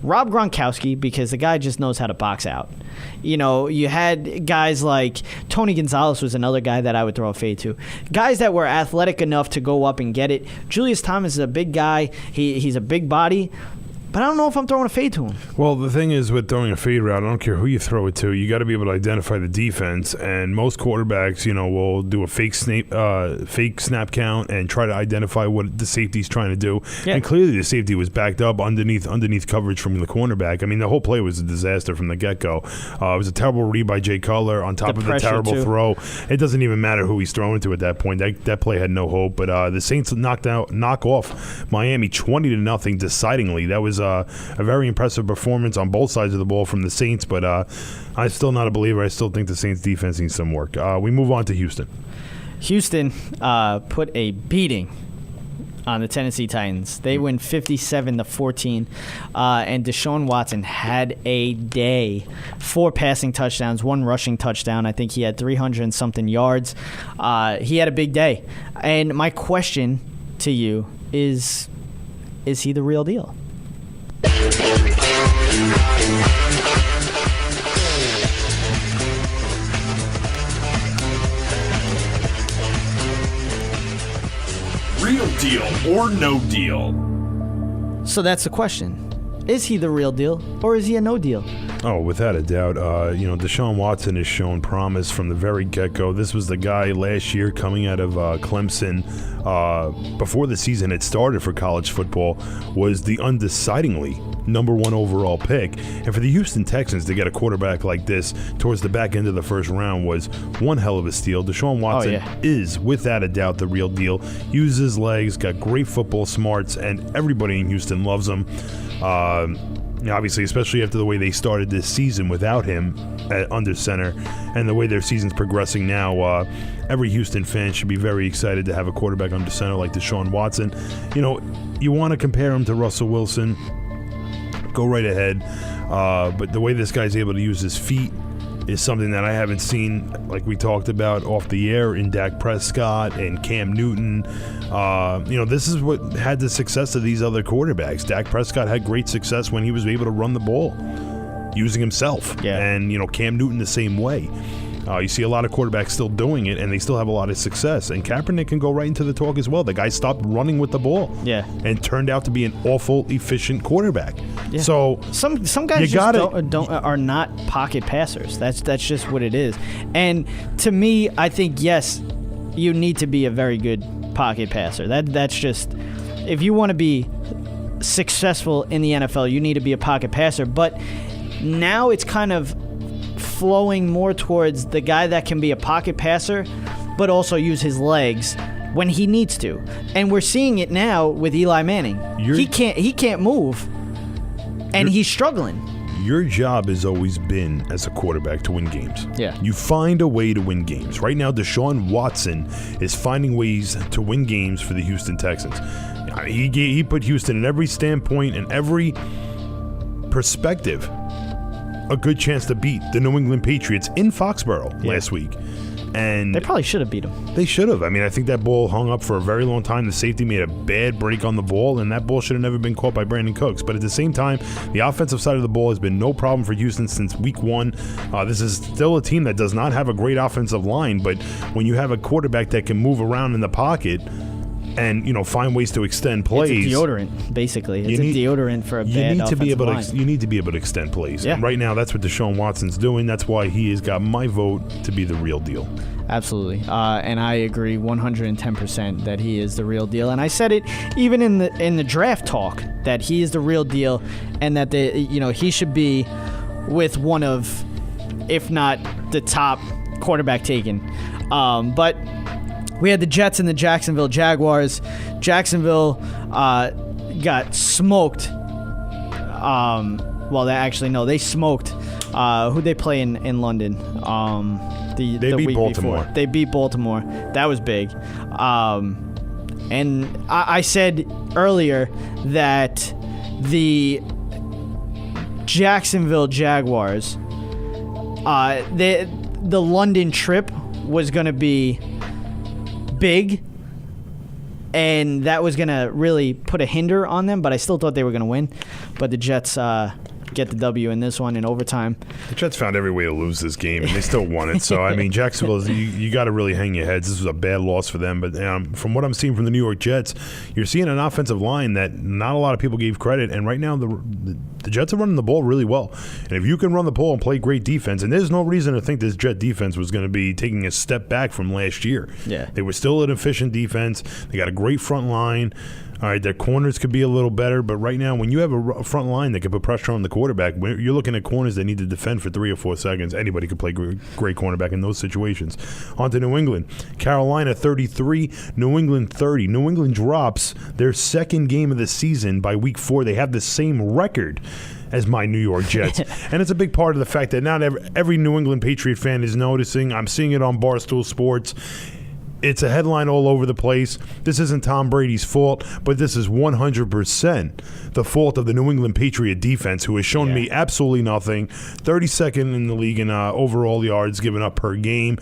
Rob Gronkowski, because the guy just knows how to box out. You had guys like Tony Gonzalez was another guy that I would throw a fade to. Guys that were athletic enough to go up and get it. Julius Thomas is a big guy. He's a big body. But I don't know if I'm throwing a fade to him. Well, the thing is with throwing a fade route, I don't care who you throw it to, you got to be able to identify the defense. And most quarterbacks, will do a fake snap count and try to identify what the safety's trying to do. Yeah. And clearly the safety was backed up underneath coverage from the cornerback. I mean, the whole play was a disaster from the get-go. It was a terrible read by Jay Cutler on top of the terrible throw. It doesn't even matter who he's throwing to at that point. That play had no hope. But the Saints knock off Miami 20-0 decidingly. That was a very impressive performance on both sides of the ball from the Saints, but I'm still not a believer. I still think the Saints defense needs some work. We move on to Houston. Houston put a beating on the Tennessee Titans. They win 57-14, and Deshaun Watson had a day. 4 passing touchdowns, 1 rushing touchdown. I think he had 300 and something yards. He had a big day. And my question to you is he the real deal? or no deal? So that's the question. Is he the real deal, or is he a no deal? Oh, without a doubt. Deshaun Watson has shown promise from the very get-go. This was the guy last year coming out of Clemson before the season had started for college football, was the undecidingly number 1 overall pick. And for the Houston Texans to get a quarterback like this towards the back end of the first round was one hell of a steal. Deshaun Watson is, without a doubt, the real deal. Uses his legs, got great football smarts, and everybody in Houston loves him. Obviously, especially after the way they started this season without him under center and the way their season's progressing now, every Houston fan should be very excited to have a quarterback under center like Deshaun Watson. You want to compare him to Russell Wilson, go right ahead. But the way this guy's able to use his feet is something that I haven't seen, like we talked about off the air, in Dak Prescott and Cam Newton. This is what had the success of these other quarterbacks. Dak Prescott had great success when he was able to run the ball using himself. Yeah. And, Cam Newton the same way. You see a lot of quarterbacks still doing it, and they still have a lot of success. And Kaepernick can go right into the talk as well. The guy stopped running with the ball, and turned out to be an awful, efficient quarterback. Yeah. So some guys are not pocket passers. That's just what it is. And to me, I think yes, you need to be a very good pocket passer. That's just, if you want to be successful in the NFL, you need to be a pocket passer. But now it's kind of flowing more towards the guy that can be a pocket passer but also use his legs when he needs to. And we're seeing it now with Eli Manning. He can't move, and he's struggling. Your job has always been, as a quarterback, to win games. Yeah. You find a way to win games. Right now, Deshaun Watson is finding ways to win games for the Houston Texans. He put Houston in every standpoint and every perspective a good chance to beat the New England Patriots in Foxborough last week. And they probably should have beat them. They should have. I mean, I think that ball hung up for a very long time. The safety made a bad break on the ball, and that ball should have never been caught by Brandon Cooks. But at the same time, the offensive side of the ball has been no problem for Houston since week 1. This is still a team that does not have a great offensive line, but when you have a quarterback that can move around in the pocket and find ways to extend plays. It's a deodorant, basically. It's a deodorant for a bad offensive line. You need to be able to extend plays. Yeah. And right now, that's what Deshaun Watson's doing. That's why he has got my vote to be the real deal. Absolutely. And I agree 110% that he is the real deal. And I said it even in the draft talk that he is the real deal, and that he should be with one of, if not the top quarterback taken. But we had the Jets and the Jacksonville Jaguars. Jacksonville got smoked. They smoked. Who'd they play in London? They beat week Baltimore. Before. They beat Baltimore. That was big. And I said earlier that the Jacksonville Jaguars, the London trip was going to be big, and that was going to really put a hinder on them, but I still thought they were going to win. But the Jets get the W in this one in overtime. The Jets found every way to lose this game, and they still won it. So, I mean, Jacksonville, you got to really hang your heads. This was a bad loss for them. But from what I'm seeing from the New York Jets, you're seeing an offensive line that not a lot of people gave credit. And right now, the Jets are running the ball really well. And if you can run the ball and play great defense, and there's no reason to think this Jet defense was going to be taking a step back from last year. Yeah. They were still an efficient defense. They got a great front line. All right, their corners could be a little better, but right now, when you have a front line that can put pressure on the quarterback, you're looking at corners that need to defend for 3 or 4 seconds. Anybody could play great cornerback in those situations. On to New England. Carolina 33, New England 30. New England drops their second game of the season by week 4. They have the same record as my New York Jets. And it's a big part of the fact that not every New England Patriot fan is noticing. I'm seeing it on Barstool Sports. It's a headline all over the place. This isn't Tom Brady's fault, but this is 100% the fault of the New England Patriot defense, who has shown me absolutely nothing. 32nd in the league in overall yards given up per game.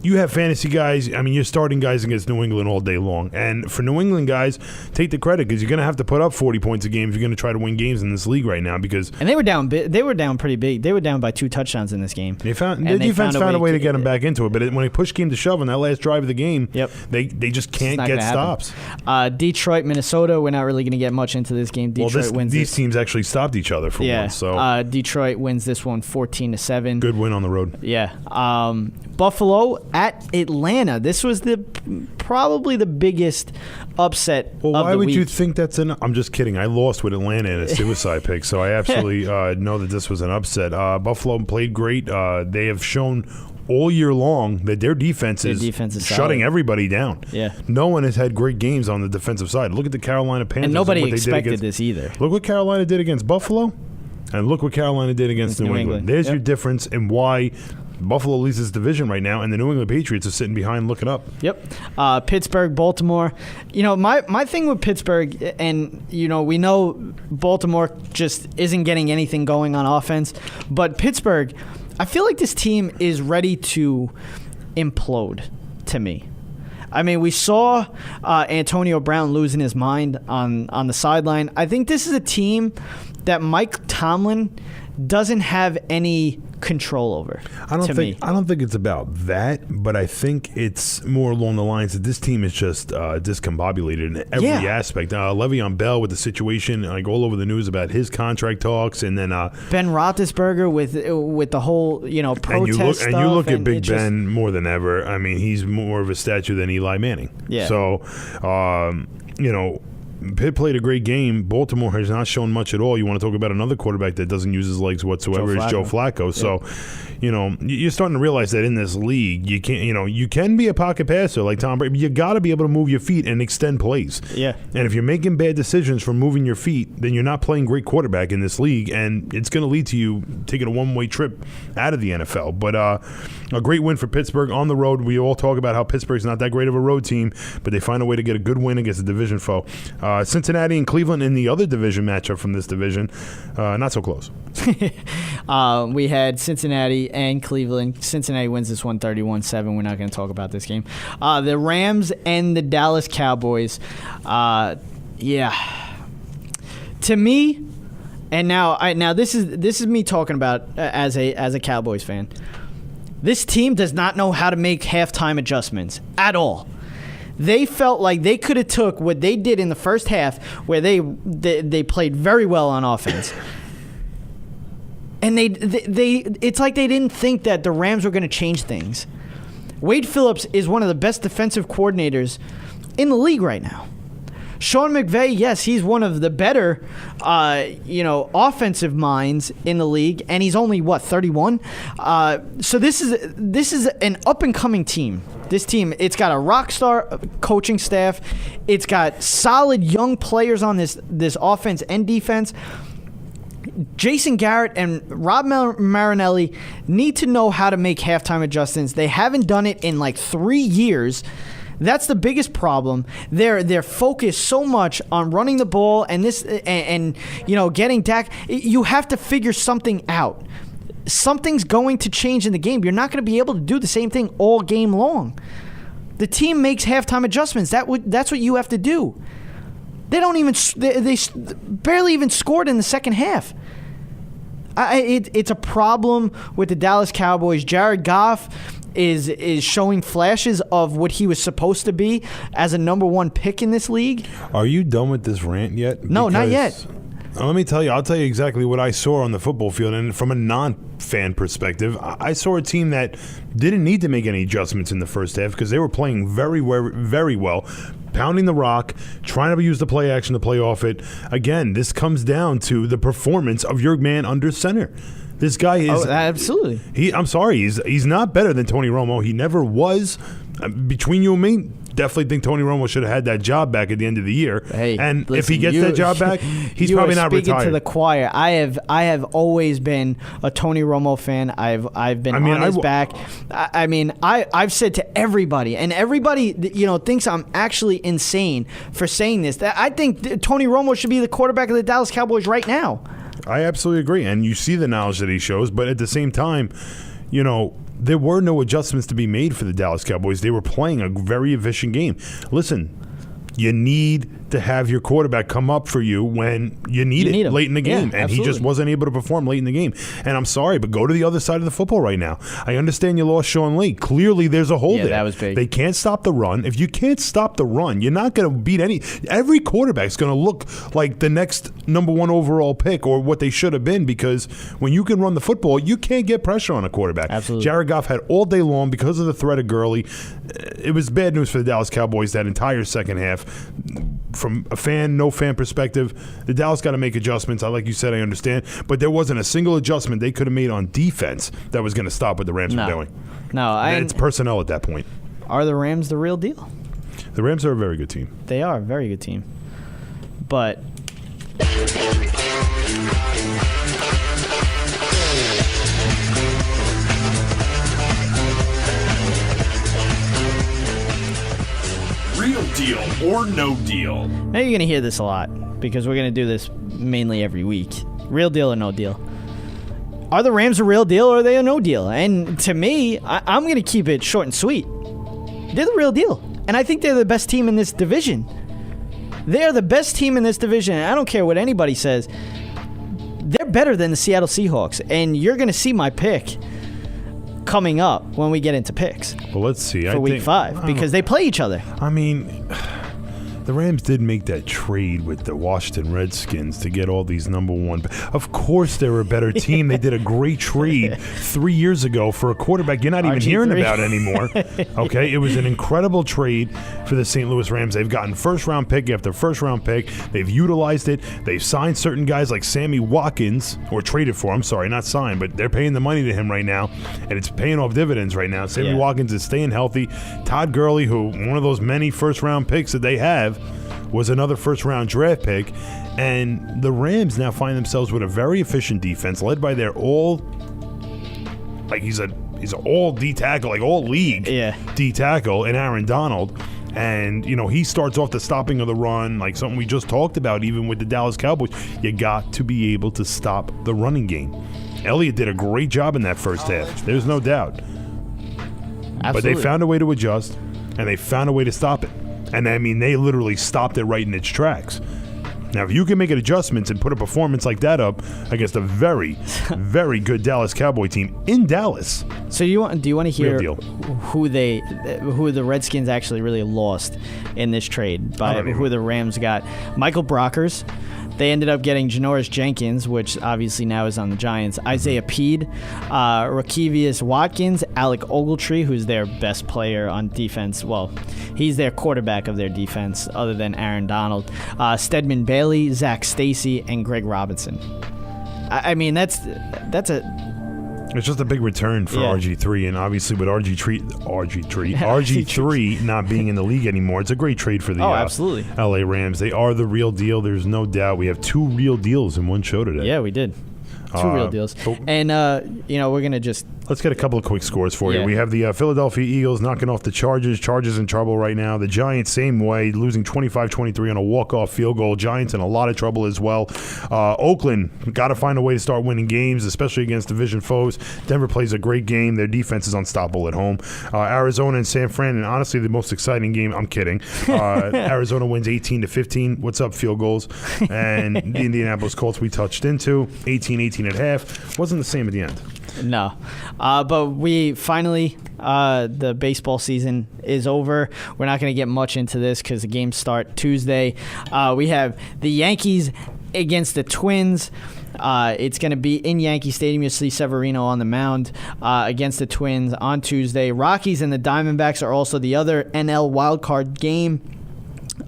you have fantasy guys. I mean, you're starting guys against New England all day long. And for New England guys, take the credit because you're going to have to put up 40 points a game if you're going to try to win games in this league right now. And they were down. They were down pretty big. They were down by 2 touchdowns in this game. The defense found a way to get them back into it. But when they push came to shove on that last drive of the game, they just can't get stops. Detroit, Minnesota. We're not really going to get much into this game. Detroit wins. These teams actually stopped each other for once. So Detroit wins this one 14-7. Good win on the road. Yeah. Buffalo at Atlanta. This was probably the biggest upset of the week. Why would you think that's an... I'm just kidding. I lost with Atlanta in a suicide pick, so I absolutely know that this was an upset. Buffalo played great. They have shown all year long that their defense is shutting everybody down. Yeah. No one has had great games on the defensive side. Look at the Carolina Panthers. And nobody expected this either. Look what Carolina did against Buffalo, and look what Carolina did against New England. There's your difference in why Buffalo leads this division right now, and the New England Patriots are sitting behind looking up. Yep. Pittsburgh, Baltimore. My thing with Pittsburgh, and we know Baltimore just isn't getting anything going on offense, but Pittsburgh, I feel like this team is ready to implode to me. I mean, we saw Antonio Brown losing his mind on the sideline. I think this is a team that Mike Tomlin doesn't have any control over. I don't think it's about that, but I think it's more along the lines that this team is just discombobulated in every aspect. Le'Veon Bell with the situation, like all over the news about his contract talks, and then Ben Roethlisberger with the whole protest stuff. And you look at Big Ben more than ever. I mean, he's more of a statue than Eli Manning. Yeah. So, Pitt played a great game. Baltimore has not shown much at all. You want to talk about another quarterback that doesn't use his legs whatsoever is Joe Flacco. So, you're starting to realize that in this league, you can't, you can be a pocket passer like Tom Brady, but you got to be able to move your feet and extend plays. Yeah. And if you're making bad decisions from moving your feet, then you're not playing great quarterback in this league, and it's going to lead to you taking a one-way trip out of the NFL. But a great win for Pittsburgh on the road. We all talk about how Pittsburgh's not that great of a road team, but they find a way to get a good win against a division foe. Cincinnati and Cleveland in the other division matchup from this division, not so close. We had Cincinnati and Cleveland. Cincinnati wins this one 31-7. We're not going to talk about this game. The Rams and the Dallas Cowboys. To me, and now this is me talking about as a Cowboys fan. This team does not know how to make halftime adjustments at all. They felt like they could have took what they did in the first half, where they played very well on offense, and they it's like they didn't think that the Rams were going to change things. Wade Phillips is one of the best defensive coordinators in the league right now. Sean McVay, yes, he's one of the better, offensive minds in the league, and he's only 31. So this is an up and coming team. This team, it's got a rock star coaching staff. It's got solid young players on this offense and defense. Jason Garrett and Rob Marinelli need to know how to make halftime adjustments. They haven't done it in like 3 years. That's the biggest problem. They're focused so much on running the ball and getting Dak. You have to figure something out. Something's going to change in the game. You're not going to be able to do the same thing all game long. The team makes halftime adjustments. That's what you have to do. They don't even. They barely even scored in the second half. It's a problem with the Dallas Cowboys. Jared Goff is showing flashes of what he was supposed to be as a number 1 pick in this league. Are you done with this rant yet? No, not yet. Let me tell you. I'll tell you exactly what I saw on the football field, and from a non-fan perspective, I saw a team that didn't need to make any adjustments in the first half because they were playing very, very well, pounding the rock, trying to use the play action to play off it. Again, this comes down to the performance of your man under center. This guy is absolutely. I'm sorry, he's not better than Tony Romo. He never was. Between you and me, definitely think Tony Romo should have had that job back at the end of the year. Hey, and listen, if he gets that job back, he's probably not retired. Speaking to the choir, I have always been a Tony Romo fan. I've been on his back. I've said to everybody, and everybody thinks I'm actually insane for saying this. That I think Tony Romo should be the quarterback of the Dallas Cowboys right now. I absolutely agree, and you see the knowledge that he shows, but at the same time, there were no adjustments to be made for the Dallas Cowboys. They were playing a very efficient game. Listen, you need to have your quarterback come up for you when you need it late in the game. Yeah, and absolutely. he just wasn't able to perform late in the game. And I'm sorry, but go to the other side of the football right now. I understand you lost Sean Lee. Clearly, there's a hole there. That was big. They can't stop the run. If you can't stop the run, you're not going to beat every quarterback's going to look like the next number 1 overall pick or what they should have been, because when you can run the football, you can't get pressure on a quarterback. Absolutely. Jared Goff had all day long because of the threat of Gurley. It was bad news for the Dallas Cowboys that entire second half. From a fan, no fan perspective, the Dallas got to make adjustments. Like you said, I understand. But there wasn't a single adjustment they could have made on defense that was going to stop what the Rams were doing. No, it's personnel at that point. Are the Rams the real deal? The Rams are a very good team. They are a very good team. But Real deal or no deal? now you're going to hear this a lot because we're going to do this mainly every week. Real deal or no deal? Are the Rams a real deal or are they a no deal? And to me, I'm going to keep it short and sweet. They're the real deal. And I think they're the best team in this division. They're the best team in this division. And I don't care what anybody says. They're better than the Seattle Seahawks. And you're going to see my pick coming up when we get into picks. Well, let's see. For week 5, because they play each other. I mean, the Rams did make that trade with the Washington Redskins to get all these number 1. Of course, they're a better team. They did a great trade 3 years ago for a quarterback you're not even hearing about anymore. Okay, it was an incredible trade for the St. Louis Rams. They've gotten first-round pick after first-round pick. They've utilized it. They've signed certain guys like Sammy Watkins, or traded for. I'm sorry, not signed, but they're paying the money to him right now, and it's paying off dividends right now. Sammy Watkins is staying healthy. Todd Gurley, who one of those many first-round picks that they have, was another first-round draft pick, and the Rams now find themselves with a very efficient defense led by their he's an all D tackle, like all league D tackle, and Aaron Donald. And, he starts off the stopping of the run, like something we just talked about, even with the Dallas Cowboys. You got to be able to stop the running game. Elliott did a great job in that first half. There's no doubt. Absolutely. But they found a way to adjust, and they found a way to stop it. And, I mean, they literally stopped it right in its tracks. Now, if you can make adjustments and put a performance like that up against a very, very good Dallas Cowboy team in Dallas. So do you want to hear who the Redskins actually really lost in this trade by who the Rams got? Michael Brockers. They ended up getting Janoris Jenkins, which obviously now is on the Giants, Isaiah Peed, Rakevius Watkins, Alec Ogletree, who's their best player on defense. Well, he's their quarterback of their defense other than Aaron Donald. Stedman Bailey, Zach Stacy, and Greg Robinson. I mean, that's a... It's just a big return for RG3, and obviously with RG3 not being in the league anymore, it's a great trade for the absolutely. LA Rams. They are the real deal. There's no doubt. We have 2 real deals in one show today. Yeah, we did. 2 real deals. And, we're going to just... Let's get a couple of quick scores for you. We have the Philadelphia Eagles knocking off the Chargers. Chargers in trouble right now. The Giants, same way, losing 25-23 on a walk-off field goal. Giants in a lot of trouble as well. Oakland got to find a way to start winning games, especially against division foes. Denver plays a great game. Their defense is unstoppable at home. Arizona and San Fran, and honestly the most exciting game. I'm kidding. Arizona wins 18-15. What's up, field goals? And the Indianapolis Colts we touched into. 18-18 at half. Wasn't the same at the end. No. But we finally, the baseball season is over. We're not going to get much into this because the games start Tuesday. We have the Yankees against the Twins. It's going to be in Yankee Stadium. You'll see Severino on the mound against the Twins on Tuesday. Rockies and the Diamondbacks are also the other NL wildcard game.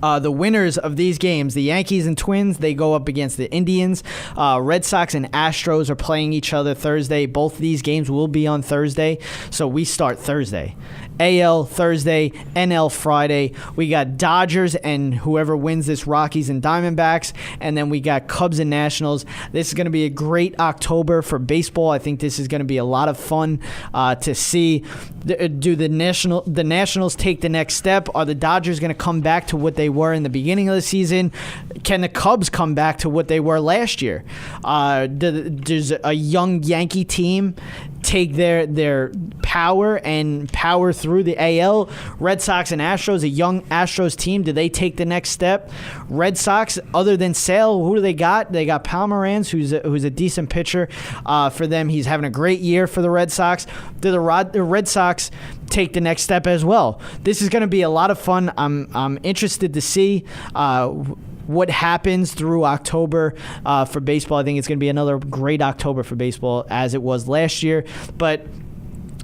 The winners of these games, the Yankees and Twins, they go up against the Indians. Red Sox and Astros are playing each other Thursday. Both of these games will be on Thursday, so we start Thursday. AL Thursday, NL Friday. We got Dodgers and whoever wins this, Rockies and Diamondbacks. And then we got Cubs and Nationals. This is going to be a great October for baseball. I think this is going to be a lot of fun to see. Do the Nationals take the next step? Are the Dodgers going to come back to what they were in the beginning of the season? Can the Cubs come back to what they were last year? There's a young Yankee team take their power and power through the AL. Red Sox and Astros, a young Astros team, do they take the next step? Red Sox, other than Sale, who do they got? They got Pomeranz, who's a decent pitcher for them. He's having a great year for the Red Sox. Do the Red Sox take the next step as well? This is going to be a lot of fun. I'm interested to see what happens through October for baseball. I think it's going to be another great October for baseball as it was last year. But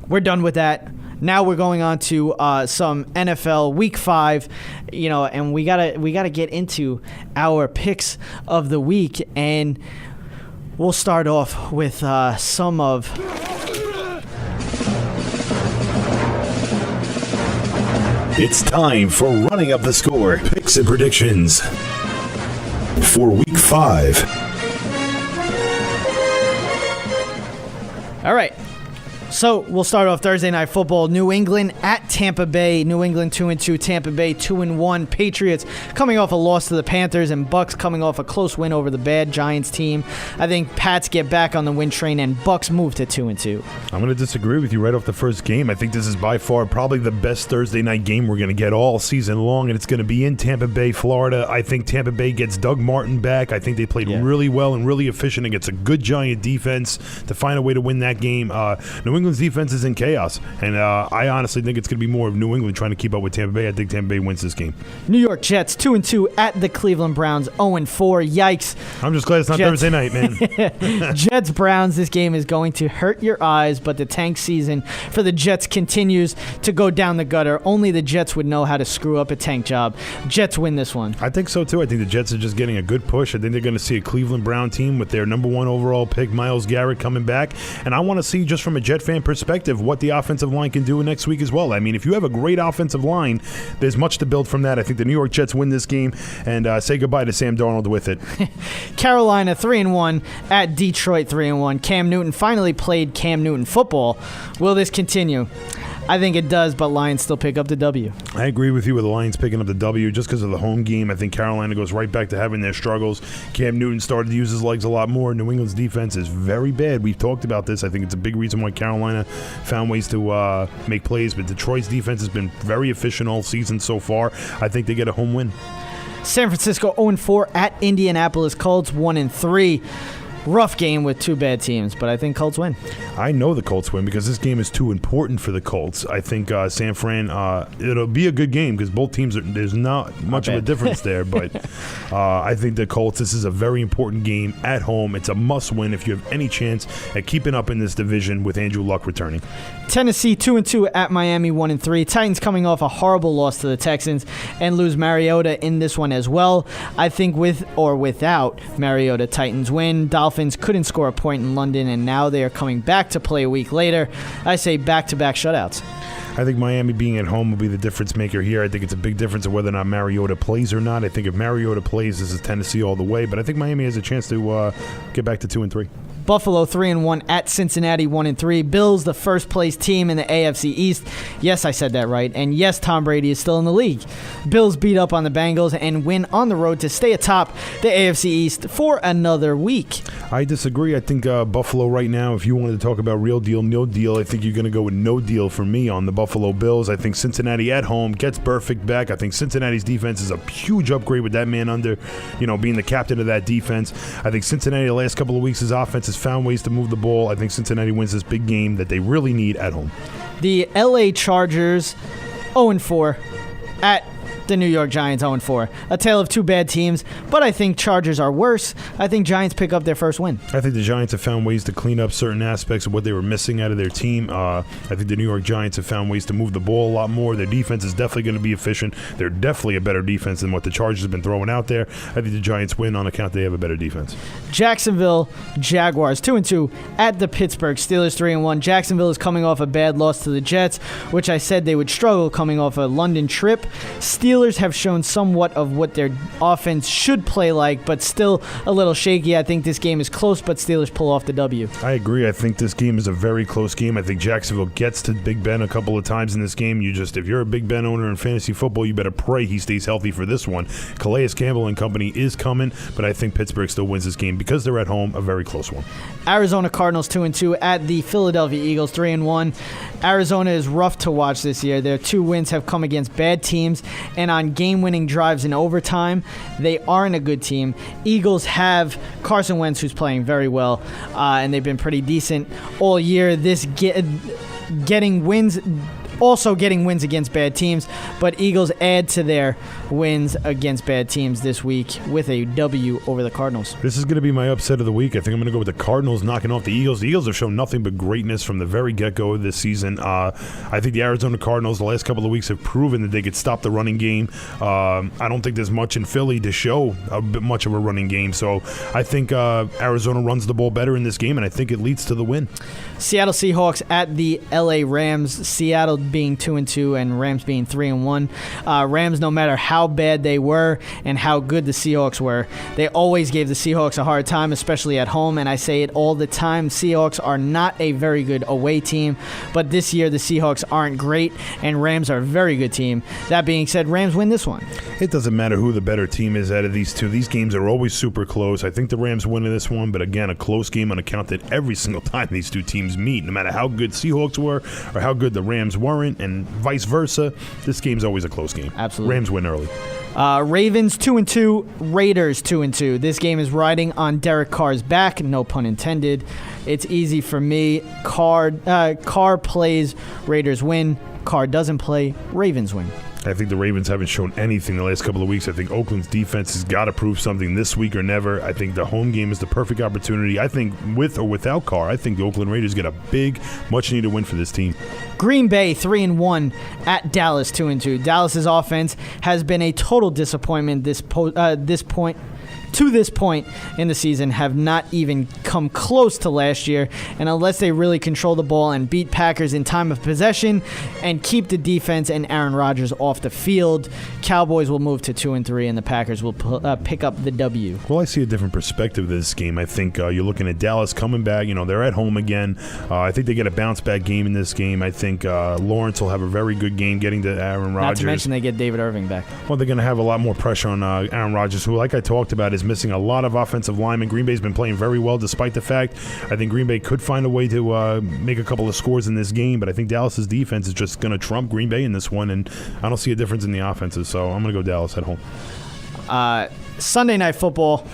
we're done with that. Now we're going on to some NFL Week 5, and we gotta get into our picks of the week, and we'll start off with some of. It's time for Running Up the Score picks and predictions for Week 5. All right. So we'll start off Thursday Night Football. New England at Tampa Bay. New England 2-2. Tampa Bay 2-1. Patriots coming off a loss to the Panthers, and Bucks coming off a close win over the bad Giants team. I think Pats get back on the win train, and Bucks move to 2-2. I'm going to disagree with you right off the first game. I think this is by far probably the best Thursday night game we're going to get all season long, and it's going to be in Tampa Bay, Florida. I think Tampa Bay gets Doug Martin back. I think they played really well and really efficient against a good Giant defense to find a way to win that game. New England's defense is in chaos, and I honestly think it's going to be more of New England trying to keep up with Tampa Bay. I think Tampa Bay wins this game. New York Jets 2-2 at the Cleveland Browns 0-4. Yikes. I'm just glad it's not Thursday night, man. Jets Browns, this game is going to hurt your eyes, but the tank season for the Jets continues to go down the gutter. Only the Jets would know how to screw up a tank job. Jets win this one. I think so too. I think the Jets are just getting a good push. I think they're going to see a Cleveland Brown team with their number 1 overall pick, Myles Garrett, coming back, and I want to see, just from a Jet fan perspective, what the offensive line can do next week as well. I mean, if you have a great offensive line, there's much to build from that. I think the New York Jets win this game and say goodbye to Sam Darnold with it. Carolina 3-1 at Detroit 3-1. Cam Newton finally played Cam Newton football. Will this continue? I think it does, but Lions still pick up the W. I agree with you with the Lions picking up the W just because of the home game. I think Carolina goes right back to having their struggles. Cam Newton started to use his legs a lot more. New England's defense is very bad. We've talked about this. I think it's a big reason why Carolina found ways to make plays, but Detroit's defense has been very efficient all season so far. I think they get a home win. San Francisco 0-4 at Indianapolis Colts 1-3. Rough game with two bad teams, but I think Colts win. I know the Colts win because this game is too important for the Colts. I think San Fran, it'll be a good game because both teams, there's not much of a difference there, but I think the Colts, this is a very important game at home. It's a must-win if you have any chance at keeping up in this division with Andrew Luck returning. Tennessee 2-2 at Miami 1-3. Titans coming off a horrible loss to the Texans and lose Mariota in this one as well. I think with or without Mariota, Titans win. Dolphins couldn't score a point in London, and now they are coming back to play a week later. I say back-to-back shutouts. I think Miami being at home will be the difference maker here. I think it's a big difference of whether or not Mariota plays or not. I think if Mariota plays, this is Tennessee all the way, but I think Miami has a chance to get back to 2-3. Buffalo 3-1 at Cincinnati 1-3. Bills, the first place team in the AFC East. Yes, I said that right. And yes, Tom Brady is still in the league. Bills beat up on the Bengals and win on the road to stay atop the AFC East for another week. I disagree. I think Buffalo right now, if you wanted to talk about real deal, no deal, I think you're going to go with no deal for me on the Buffalo Bills. I think Cincinnati at home gets Burfict back. I think Cincinnati's defense is a huge upgrade with that man under, being the captain of that defense. I think Cincinnati the last couple of weeks, his offense has found ways to move the ball. I think Cincinnati wins this big game that they really need at home. The LA Chargers 0-4 at the New York Giants 0-4. A tale of two bad teams, but I think Chargers are worse. I think Giants pick up their first win. I think the Giants have found ways to clean up certain aspects of what they were missing out of their team. I think the New York Giants have found ways to move the ball a lot more. Their defense is definitely going to be efficient. They're definitely a better defense than what the Chargers have been throwing out there. I think the Giants win on account they have a better defense. Jacksonville Jaguars 2-2 at the Pittsburgh Steelers 3-1. Jacksonville is coming off a bad loss to the Jets, which I said they would struggle coming off a London trip. Steelers Steelers have shown somewhat of what their offense should play like, but still a little shaky. I think this game is close, but Steelers pull off the W. I agree. I think this game is a very close game. I think Jacksonville gets to Big Ben a couple of times in this game. If you're a Big Ben owner in fantasy football, you better pray he stays healthy for this one. Calais Campbell and company is coming, but I think Pittsburgh still wins this game because they're at home, a very close one. Arizona Cardinals 2-2 at the Philadelphia Eagles 3-1. Arizona is rough to watch this year. Their 2 wins have come against bad teams and on game-winning drives in overtime. They aren't a good team. Eagles have Carson Wentz, who's playing very well, and they've been pretty decent all year. Getting wins against bad teams, but Eagles add to their wins against bad teams this week with a W over the Cardinals. This is going to be my upset of the week. I think I'm going to go with the Cardinals knocking off the Eagles. The Eagles have shown nothing but greatness from the very get-go of this season. I think the Arizona Cardinals the last couple of weeks have proven that they could stop the running game. I don't think there's much in Philly to show a bit much of a running game, so I think Arizona runs the ball better in this game, and I think it leads to the win. Seattle Seahawks at the LA Rams. Seattle being 2-2 and Rams being 3-1. Rams, no matter how bad they were and how good the Seahawks were, they always gave the Seahawks a hard time, especially at home, and I say it all the time. Seahawks are not a very good away team, but this year the Seahawks aren't great, and Rams are a very good team. That being said, Rams win this one. It doesn't matter who the better team is out of these two. These games are always super close. I think the Rams win this one, but again, a close game on account that every single time these two teams meet, no matter how good Seahawks were or how good the Rams weren't, and vice versa, this game's always a close game. Absolutely. Rams win early. Ravens 2-2, Raiders 2-2. This game is riding on Derek Carr's back, no pun intended. It's easy for me. Carr plays, Raiders win. Carr doesn't play, Ravens win. I think the Ravens haven't shown anything the last couple of weeks. I think Oakland's defense has got to prove something this week or never. I think the home game is the perfect opportunity. I think with or without Carr, I think the Oakland Raiders get a big, much-needed win for this team. Green Bay 3-1 at Dallas 2-2. Dallas's offense has been a total disappointment to this point in the season, have not even come close to last year, and unless they really control the ball and beat Packers in time of possession and keep the defense and Aaron Rodgers off the field, Cowboys will move to 2-3 and the Packers will pick up the W. Well, I see a different perspective of this game. I think you're looking at Dallas coming back. They're at home again. I think they get a bounce-back game in this game. I think Lawrence will have a very good game getting to Aaron Rodgers. Not to mention they get David Irving back. Well, they're going to have a lot more pressure on Aaron Rodgers, who, like I talked about, is missing a lot of offensive linemen. Green Bay's been playing very well despite the fact I think Green Bay could find a way to make a couple of scores in this game, but I think Dallas's defense is just going to trump Green Bay in this one, and I don't see a difference in the offenses, so I'm going to go Dallas at home. Sunday Night Football,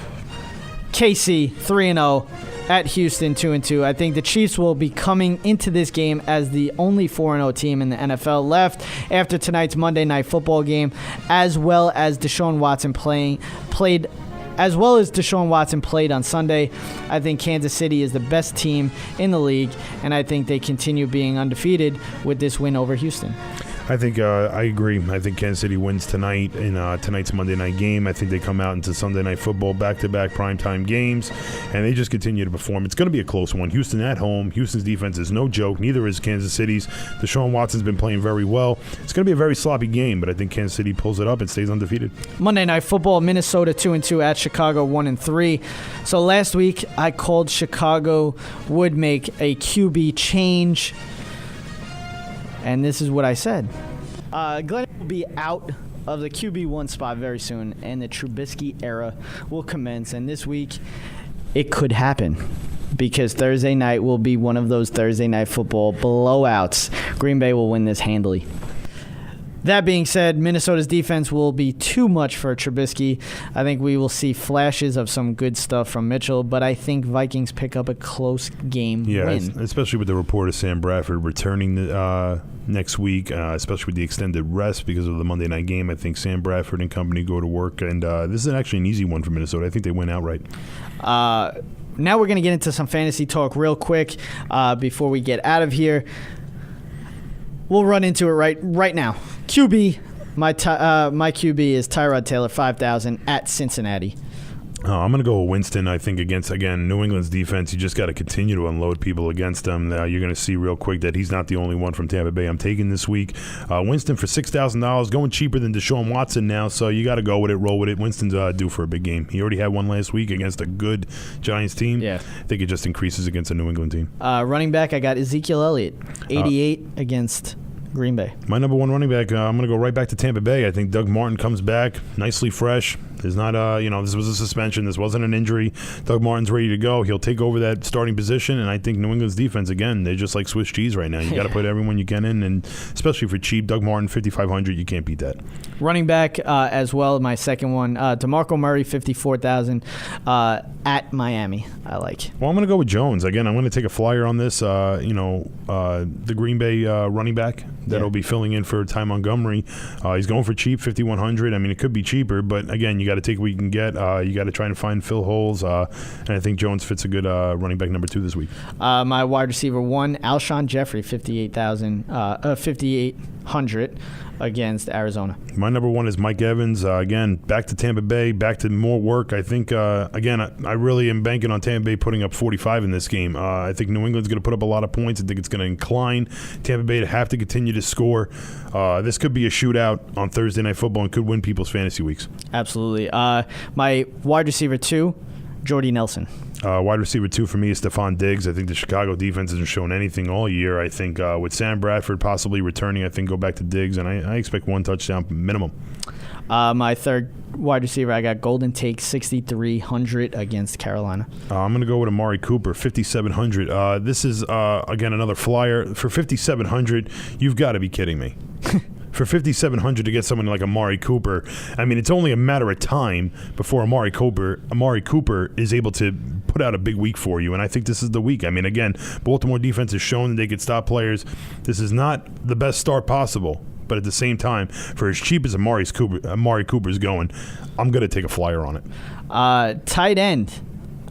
KC 3-0 at Houston 2-2. I think the Chiefs will be coming into this game as the only 4-0 team in the NFL left after tonight's Monday Night Football game, as well as Deshaun Watson played on Sunday. I think Kansas City is the best team in the league, and I think they continue being undefeated with this win over Houston. I think I agree. I think Kansas City wins tonight in tonight's Monday night game. I think they come out into Sunday Night Football back-to-back primetime games, and they just continue to perform. It's going to be a close one. Houston at home. Houston's defense is no joke. Neither is Kansas City's. Deshaun Watson's been playing very well. It's going to be a very sloppy game, but I think Kansas City pulls it up and stays undefeated. Monday Night Football, Minnesota 2-2 at Chicago 1-3. So last week I called Chicago would make a QB change, and this is what I said. Glenn will be out of the QB1 spot very soon, and the Trubisky era will commence. And this week, it could happen because Thursday night will be one of those Thursday Night Football blowouts. Green Bay will win this handily. That being said, Minnesota's defense will be too much for Trubisky. I think we will see flashes of some good stuff from Mitchell, but I think Vikings pick up a close game win. Especially with the report of Sam Bradford returning next week, especially with the extended rest because of the Monday night game. I think Sam Bradford and company go to work, and this is actually an easy one for Minnesota. I think they win outright. Now we're going to get into some fantasy talk real quick before we get out of here. We'll run into it right now. QB, my QB is Tyrod Taylor, 5,000 at Cincinnati. I'm going to go with Winston. I think against, again, New England's defense, you just got to continue to unload people against them. You're going to see real quick that he's not the only one from Tampa Bay I'm taking this week. Winston for $6,000, going cheaper than Deshaun Watson now, so you got to go with it, roll with it. Winston's due for a big game. He already had one last week against a good Giants team. Yeah. I think it just increases against a New England team. Running back, I got Ezekiel Elliott, 88 against Green Bay. My number one running back, I'm going to go right back to Tampa Bay. I think Doug Martin comes back nicely fresh. There's not this was a suspension. This wasn't an injury. Doug Martin's ready to go. He'll take over that starting position, and I think New England's defense, again, they're just like Swiss cheese right now. You got to put everyone you can in, and especially for cheap. Doug Martin, $5,500, you can't beat that. Running back as well, my second one, DeMarco Murray, $54,000 at Miami. I like. Well, I'm going to go with Jones. Again, I'm going to take a flyer on this. The Green Bay running back that'll be filling in for Ty Montgomery. He's going for cheap, $5,100. I mean, it could be cheaper, but again, you got to take what you can get. You got to try and fill holes, and I think Jones fits a good running back number 2 this week. My wide receiver 1, Alshon Jeffrey, $5,800 against Arizona. My number 1 is Mike Evans. Again, back to Tampa Bay, back to more work. I think, again, I really am banking on Tampa Bay putting up 45 in this game. I think New England's going to put up a lot of points. I think it's going to incline Tampa Bay to have to continue to score. This could be a shootout on Thursday Night Football and could win people's fantasy weeks. Sam. My wide receiver 2, Jordy Nelson. Wide receiver 2 for me is Stephon Diggs. I think the Chicago defense hasn't shown anything all year. I think with Sam Bradford possibly returning, I think go back to Diggs, and I expect 1 touchdown minimum. My third wide receiver, I got Golden Tate, $6,300 against Carolina. I'm going to go with Amari Cooper, $5,700. This is, again, another flyer. For $5,700, you've got to be kidding me. For $5,700 to get someone like Amari Cooper, I mean, it's only a matter of time before Amari Cooper is able to put out a big week for you, and I think this is the week. I mean, again, Baltimore defense has shown that they could stop players. This is not the best start possible, but at the same time, for as cheap as Amari Cooper's going, I'm going to take a flyer on it. Tight end.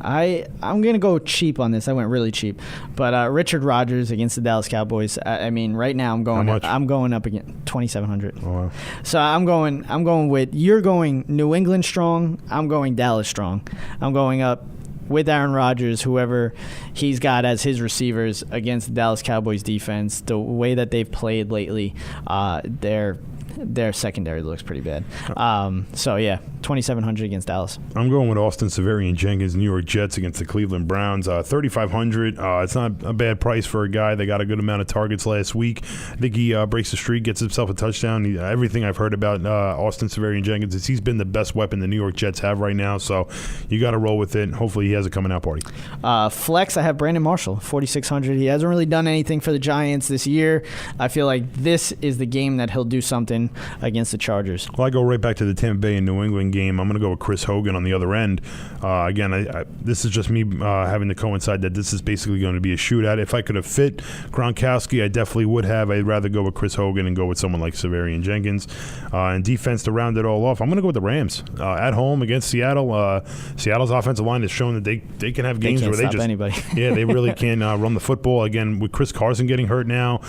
I'm going to go cheap on this. I went really cheap. But Richard Rodgers against the Dallas Cowboys. I mean, right now I'm going up against $2,700. Oh, wow. So I'm going with, you're going New England strong, I'm going Dallas strong. I'm going up with Aaron Rodgers, whoever he's got as his receivers against the Dallas Cowboys defense. The way that they've played lately, their secondary looks pretty bad. So, yeah, $2,700 against Dallas. I'm going with Austin Severian-Jenkins, New York Jets against the Cleveland Browns. $3,500. It's not a bad price for a guy. They got a good amount of targets last week. I think he breaks the streak, gets himself a touchdown. Everything I've heard about Austin Severian-Jenkins is he's been the best weapon the New York Jets have right now. So you got to roll with it. Hopefully he has a coming out party. Flex, I have Brandon Marshall, $4,600. He hasn't really done anything for the Giants this year. I feel like this is the game that he'll do something against the Chargers. Well, I go right back to the Tampa Bay and New England game. I'm going to go with Chris Hogan on the other end. Again, this is just me having to coincide that this is basically going to be a shootout. If I could have fit Gronkowski, I definitely would have. I'd rather go with Chris Hogan and go with someone like Severian-Jenkins. And defense to round it all off, I'm going to go with the Rams. At home against Seattle. Seattle's offensive line has shown that they can have games where they just anybody. Yeah, they really can run the football. Again, with Chris Carson getting hurt now,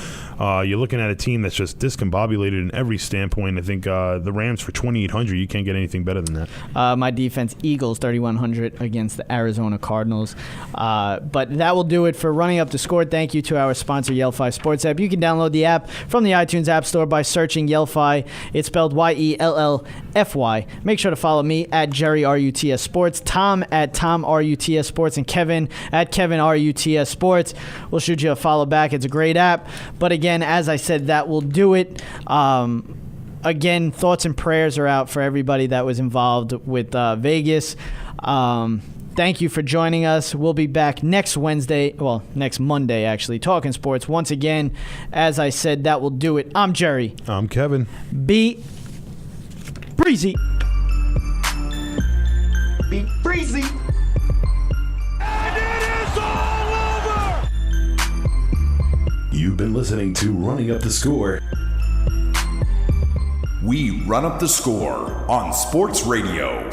you're looking at a team that's just discombobulated in every standpoint. I think the Rams for $2,800, you can't get anything better than that. My defense, Eagles, $3,100 against the Arizona Cardinals. But that will do it for Running Up the Score. Thank you to our sponsor, Yellfy Sports App. You can download the app from the iTunes App Store by searching Yellfy. It's spelled YELLFY. Make sure to follow me at Jerry RUTS Sports, Tom at Tom RUTS Sports, and Kevin at Kevin RUTS Sports. We'll shoot you a follow back. It's a great app. But again, as I said, that will do it. Again, thoughts and prayers are out for everybody that was involved with Vegas. Thank you for joining us. We'll be back next Monday, actually, talking sports. Once again, as I said, that will do it. I'm Jerry. I'm Kevin. Be breezy. Be breezy. And it is all over! You've been listening to Running Up the Score. We run up the score on Sports Radio.